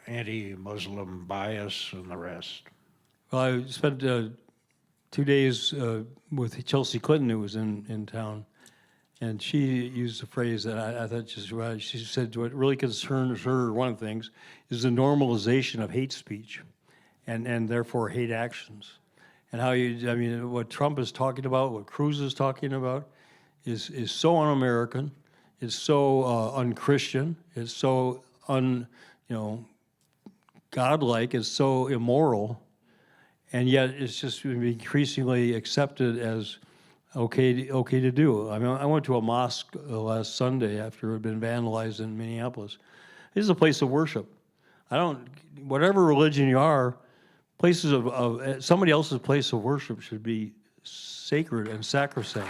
anti-Muslim bias and the rest? Well, I spent 2 days with Chelsea Clinton, who was in town, and she used a phrase that I thought just right. She said what really concerns her, one of the things, is the normalization of hate speech and therefore hate actions. And how what Trump is talking about, what Cruz is talking about, is so un-American, it's so un-Christian, it's so godlike, it's so immoral, and yet it's just increasingly accepted as okay to do. I mean, I went to a mosque last Sunday after it had been vandalized in Minneapolis. This is a place of worship. Whatever religion you are, places of somebody else's place of worship should be sacred and sacrosanct.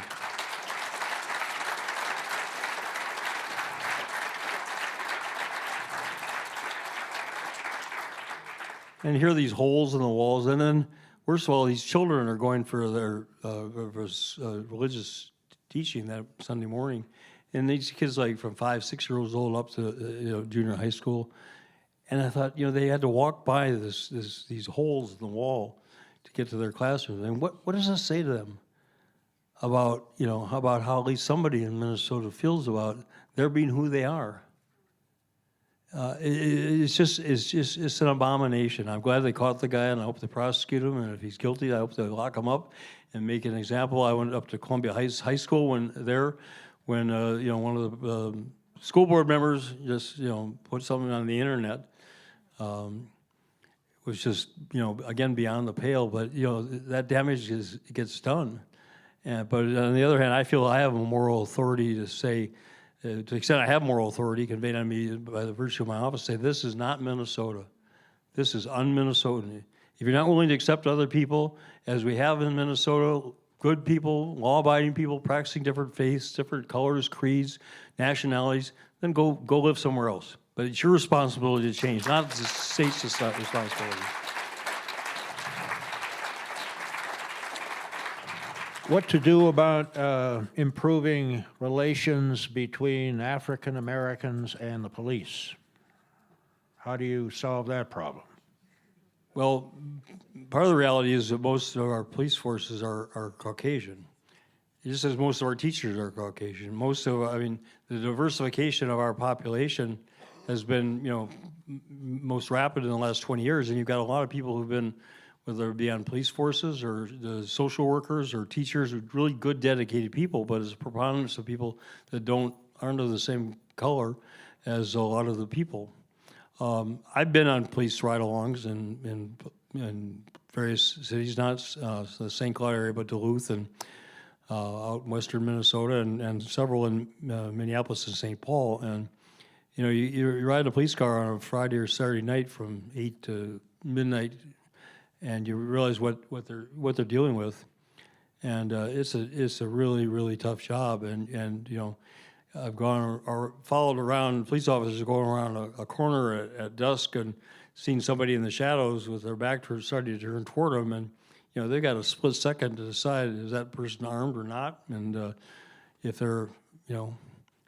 And here are these holes in the walls, and then, worst of all, these children are going for their religious teaching that Sunday morning, and these kids, like from 5, 6 years old up to junior high school, and I thought, they had to walk by these holes in the wall to get to their classrooms. And what does this say to them about how at least somebody in Minnesota feels about their being who they are? It's an abomination. I'm glad they caught the guy, and I hope they prosecute him. And if he's guilty, I hope they lock him up and make an example. I went up to Columbia High School when one of the school board members just put something on the internet. Was just again beyond the pale. But that damage gets done. But on the other hand, I feel I have a moral authority to say. To the extent I have moral authority conveyed on me by the virtue of my office, say this is not Minnesota. This is un-Minnesotan. If you're not willing to accept other people, as we have in Minnesota, good people, law-abiding people, practicing different faiths, different colors, creeds, nationalities, then go live somewhere else. But it's your responsibility to change, not the state's responsibility. What to do about improving relations between African Americans and the police? How do you solve that problem? Well, part of the reality is that most of our police forces are Caucasian. Just as most of our teachers are Caucasian. The diversification of our population has been, most rapid in the last 20 years, and you've got a lot of people who've been, whether it be on police forces or the social workers or teachers, really good, dedicated people, but it's a preponderance of people that aren't of the same color as a lot of the people. I've been on police ride-alongs in various cities, not the St. Cloud area, but Duluth and out in western Minnesota, and several in Minneapolis and St. Paul. And you ride a police car on a Friday or Saturday night from 8 to midnight, and you realize what they're dealing with, and it's a really, really tough job. And I've gone or followed around police officers going around a corner at dusk and seen somebody in the shadows with their back starting to turn toward them, and they've got a split second to decide, is that person armed or not, and if they're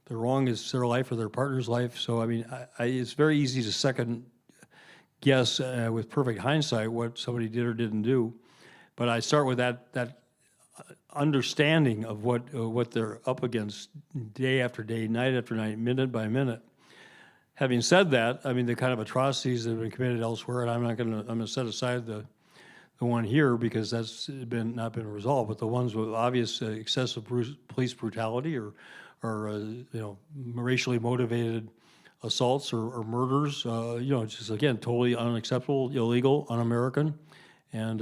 they're wrong, it's their life or their partner's life. So, I mean, it's very easy to second guess with perfect hindsight what somebody did or didn't do. But I start with that understanding of what they're up against day after day, night after night, minute by minute. Having said that, I mean, the kind of atrocities that have been committed elsewhere, and I'm gonna set aside the one here because that's not been resolved, but the ones with obvious excessive police brutality or racially motivated assaults or murders, just again, totally unacceptable, illegal, un-American, and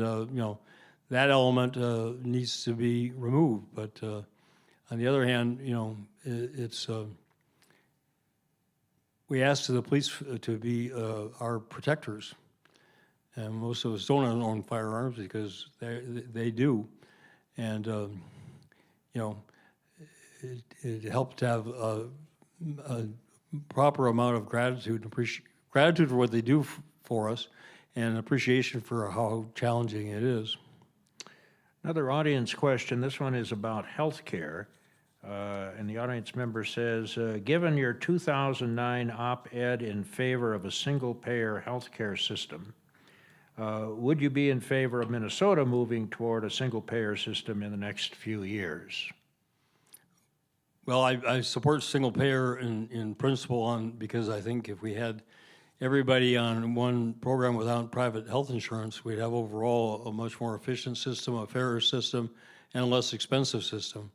that element needs to be removed. But on the other hand, it's we ask the police to be our protectors, and most of us don't own firearms because they do, and it helped to have a proper amount of gratitude and gratitude for what they do for us, and appreciation for how challenging it is. Another audience question. This one is about health care. And the audience member says, given your 2009 op-ed in favor of a single-payer health care system, would you be in favor of Minnesota moving toward a single-payer system in the next few years? Well, I support single-payer in principle because I think if we had everybody on one program without private health insurance, we'd have overall a much more efficient system, a fairer system, and a less expensive system.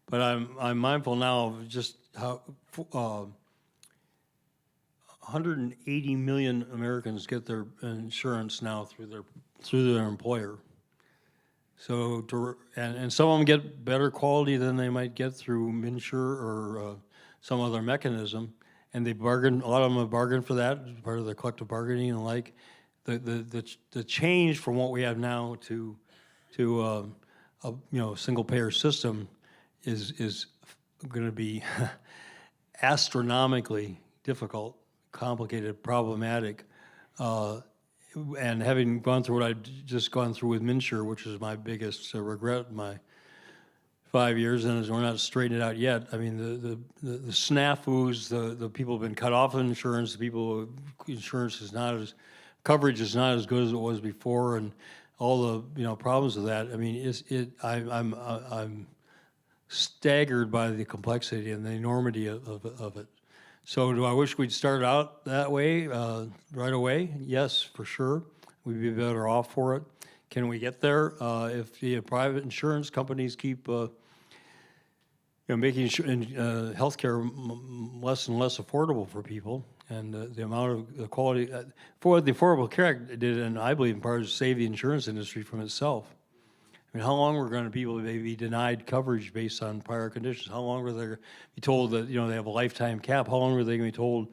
But I'm mindful now of just how 180 million Americans get their insurance now through their employer. So and some of them get better quality than they might get through MNsure or some other mechanism, and they bargain. A lot of them have bargained for that as part of their collective bargaining and the like. The change from what we have now to a single payer system is going to be astronomically difficult, complicated, problematic, and having gone through what I've just gone through with MNsure, which is my biggest regret in my 5 years, and we're not straightened it out yet. I mean, the snafus, the people who've been cut off of insurance, the people insurance is not as coverage is not as good as it was before, and all the problems with that. I mean, I'm staggered by the complexity and the enormity of it. So do I wish we'd start out that way right away? Yes, for sure. We'd be better off for it. Can we get there if the private insurance companies keep making healthcare less and less affordable for people, and the amount of the quality for what the Affordable Care Act did, and I believe in part to save the insurance industry from itself. I mean, how long were going to people be denied coverage based on prior conditions? How long were they going to be told that they have a lifetime cap? How long were they going to be told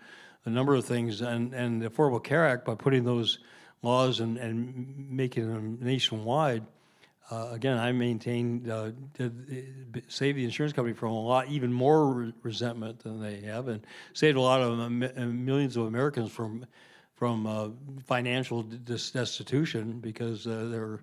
a number of things? And the Affordable Care Act, by putting those laws and making them nationwide, again, I maintain did save the insurance company from a lot, even more resentment than they have, and saved a lot of millions of Americans from financial destitution because they're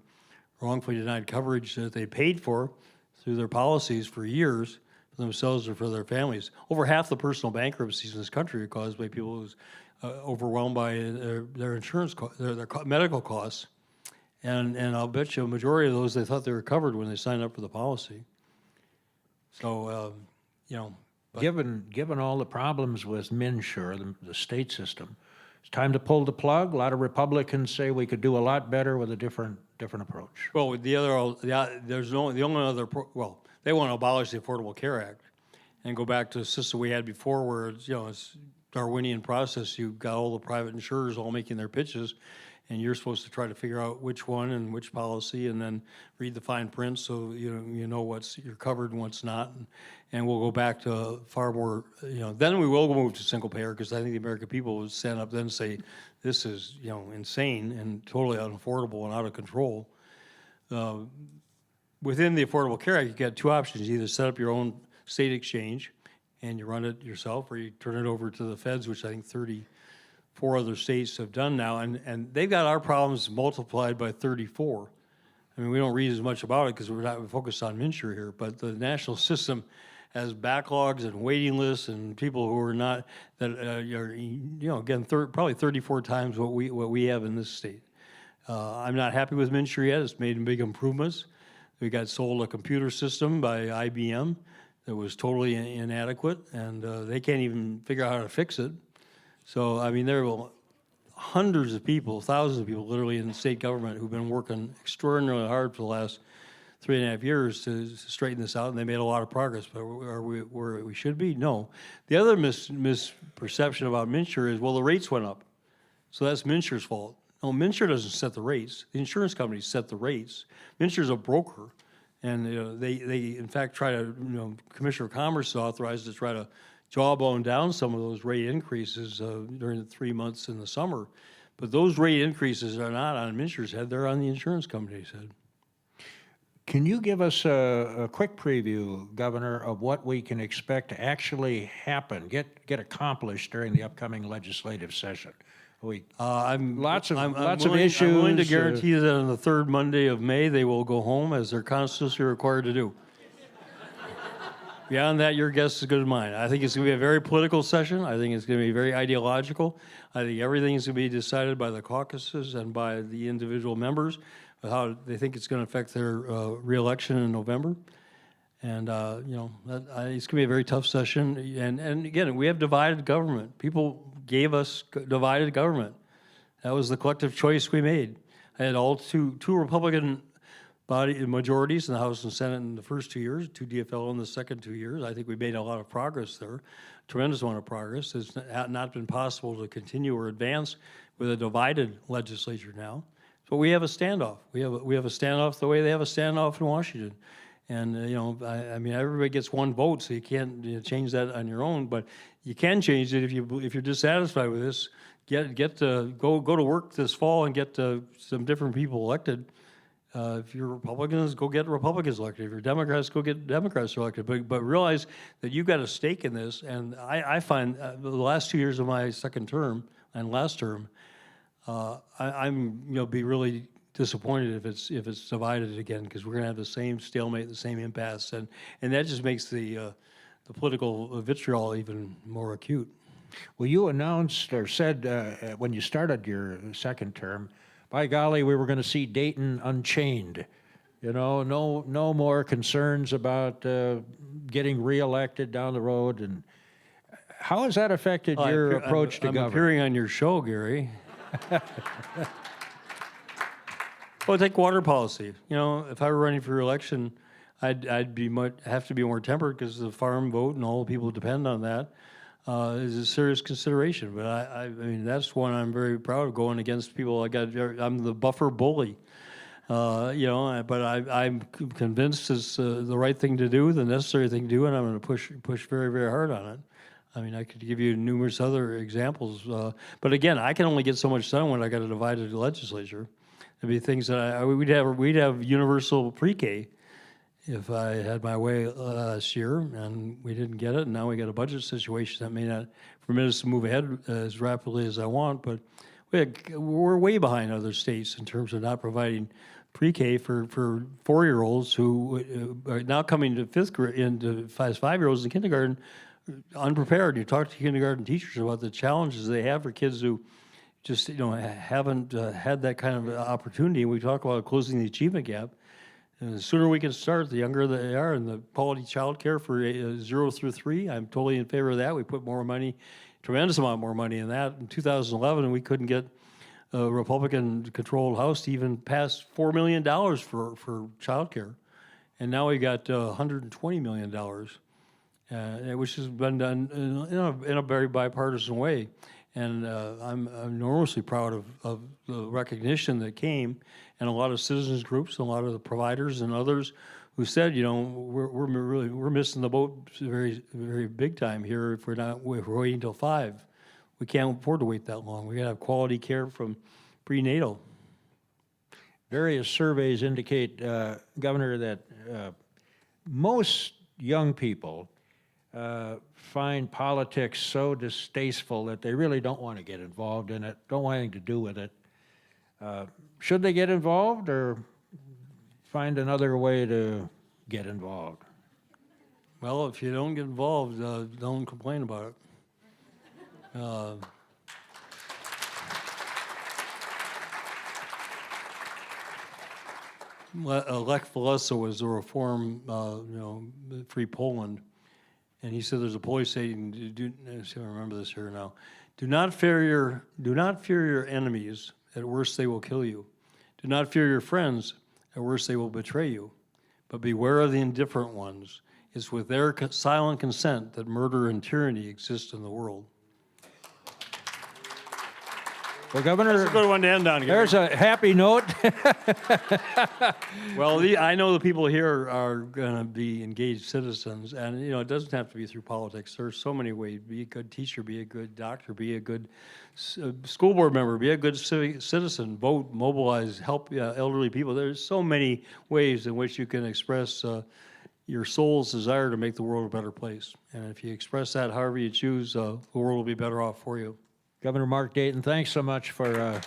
wrongfully denied coverage that they paid for through their policies for years for themselves or for their families. Over half the personal bankruptcies in this country are caused by people who's overwhelmed by their insurance, their medical costs, and I'll bet you a majority of those they thought they were covered when they signed up for the policy. So Given all the problems with MNsure, the state system, it's time to pull the plug. A lot of Republicans say we could do a lot better with a different approach. Well, with the other, the only other, they want to abolish the Affordable Care Act and go back to a system we had before where it's Darwinian process. You've got all the private insurers all making their pitches, and you're supposed to try to figure out which one and which policy, and then read the fine print so you know what's you're covered and what's not. And we'll go back to far more. Then we will move to single payer because I think the American people would stand up then and say, "This is insane and totally unaffordable and out of control." Within the Affordable Care Act, you got two options: either set up your own state exchange and you run it yourself, or you turn it over to the feds, which I think 34 other states have done now, and they've got our problems multiplied by 34. I mean, we don't read as much about it because we're not focused on MNsure here, but the national system has backlogs and waiting lists and people who are not, that are, again, probably 34 times what we have in this state. I'm not happy with Mincher yet. It's made big improvements. We got sold a computer system by IBM that was totally inadequate, and they can't even figure out how to fix it. So, I mean, there are hundreds of people, thousands of people literally in the state government who've been working extraordinarily hard for the last 3.5 years to straighten this out, and they made a lot of progress. But are we where we should be? No. The other misperception about Mincher is, well, the rates went up, so that's Mincher's fault. No, Mincher doesn't set the rates. The insurance companies set the rates. Mincher's a broker, and they in fact try to, Commissioner of Commerce is authorized to try to jawbone down some of those rate increases during the 3 months in the summer. But those rate increases are not on Mincher's head, they're on the insurance company's head. Can you give us a quick preview, Governor, of what we can expect to actually happen, get accomplished during the upcoming legislative session? Lots of issues. I'm willing to guarantee that on the third Monday of May, they will go home as they're constitutionally required to do. Beyond that, your guess is as good as mine. I think it's going to be a very political session. I think it's going to be very ideological. I think everything is going to be decided by the caucuses and by the individual members, how they think it's going to affect their reelection in November. And, it's going to be a very tough session. And again, we have divided government. People gave us divided government. That was the collective choice we made. I had two Republican body majorities in the House and Senate in the first 2 years, 2 DFL in the second 2 years. I think we made a lot of progress there, tremendous amount of progress. It's not been possible to continue or advance with a divided legislature now. But we have a standoff. We have a standoff the way they have a standoff in Washington. And, I mean, everybody gets one vote, so you can't change that on your own. But you can change it if you're dissatisfied with this. Go to work this fall and get some different people elected. If you're Republicans, go get Republicans elected. If you're Democrats, go get Democrats elected. But realize that you've got a stake in this. And I find the last 2 years of my second term and last term, I'm be really disappointed if it's divided again, because we're going to have the same stalemate, the same impasse, and that just makes the political vitriol even more acute. Well, you announced or said when you started your second term, by golly, we were going to see Dayton unchained. No more concerns about getting reelected down the road. And how has that affected your approach to government? I'm appearing on your show, Gary. Well, take water policy. If I were running for election, I'd have to be more tempered, because the farm vote and all the people who depend on that is a serious consideration. But I mean, that's one I'm very proud of, going against people. I'm the buffer bully. But I'm convinced it's the right thing to do, the necessary thing to do, and I'm going to push very, very hard on it. I mean, I could give you numerous other examples, but again, I can only get so much done when I got a divided legislature. There'd be things that we'd have universal pre-K if I had my way last year, and we didn't get it, and now we got a budget situation that may not permit us to move ahead as rapidly as I want, but we're way behind other states in terms of not providing pre-K for 4-year-olds who are now coming to 5th grade, into 5-year-olds in kindergarten, unprepared. You talk to kindergarten teachers about the challenges they have for kids who just haven't had that kind of opportunity. We talk about closing the achievement gap. And the sooner we can start, the younger they are, and the quality child care for 0 through 3. I'm totally in favor of that. We put more money, tremendous amount more money in that. In 2011, we couldn't get a Republican-controlled House to even pass $4 million for child care. And now we got $120 million. Which has been done in a very bipartisan way. And I'm enormously proud of the recognition that came, and a lot of citizens groups, and a lot of the providers and others who said, we're missing the boat very, very big time here if we're waiting until 5. We can't afford to wait that long. We got to have quality care from prenatal. Various surveys indicate, Governor, that most young people find politics so distasteful that they really don't want to get involved in it, don't want anything to do with it. Should they get involved, or find another way to get involved? Well, if you don't get involved, don't complain about it. Lech Walesa was a reform, free Poland, and he said there's a police saying, I remember this here now. Do not fear your enemies. At worst, they will kill you. Do not fear your friends. At worst, they will betray you. But beware of the indifferent ones. It's with their silent consent that murder and tyranny exist in the world. Well, Governor, That's a good one to end on, Gary. there's a happy note. Well, I know the people here are going to be engaged citizens, and it doesn't have to be through politics. There's so many ways. Be a good teacher, be a good doctor, be a good school board member, be a good civic citizen, vote, mobilize, help elderly people. There's so many ways in which you can express your soul's desire to make the world a better place. And if you express that however you choose, the world will be better off for you. Governor Mark Dayton, thanks so much for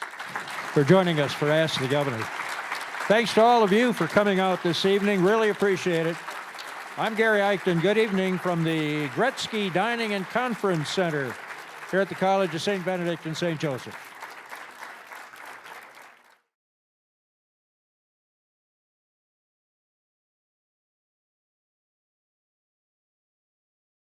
joining us for Ask the Governor. Thanks to all of you for coming out this evening. Really appreciate it. I'm Gary Eichten. Good evening from the Gorecki Dining and Conference Center here at the College of St. Benedict and St. Joseph.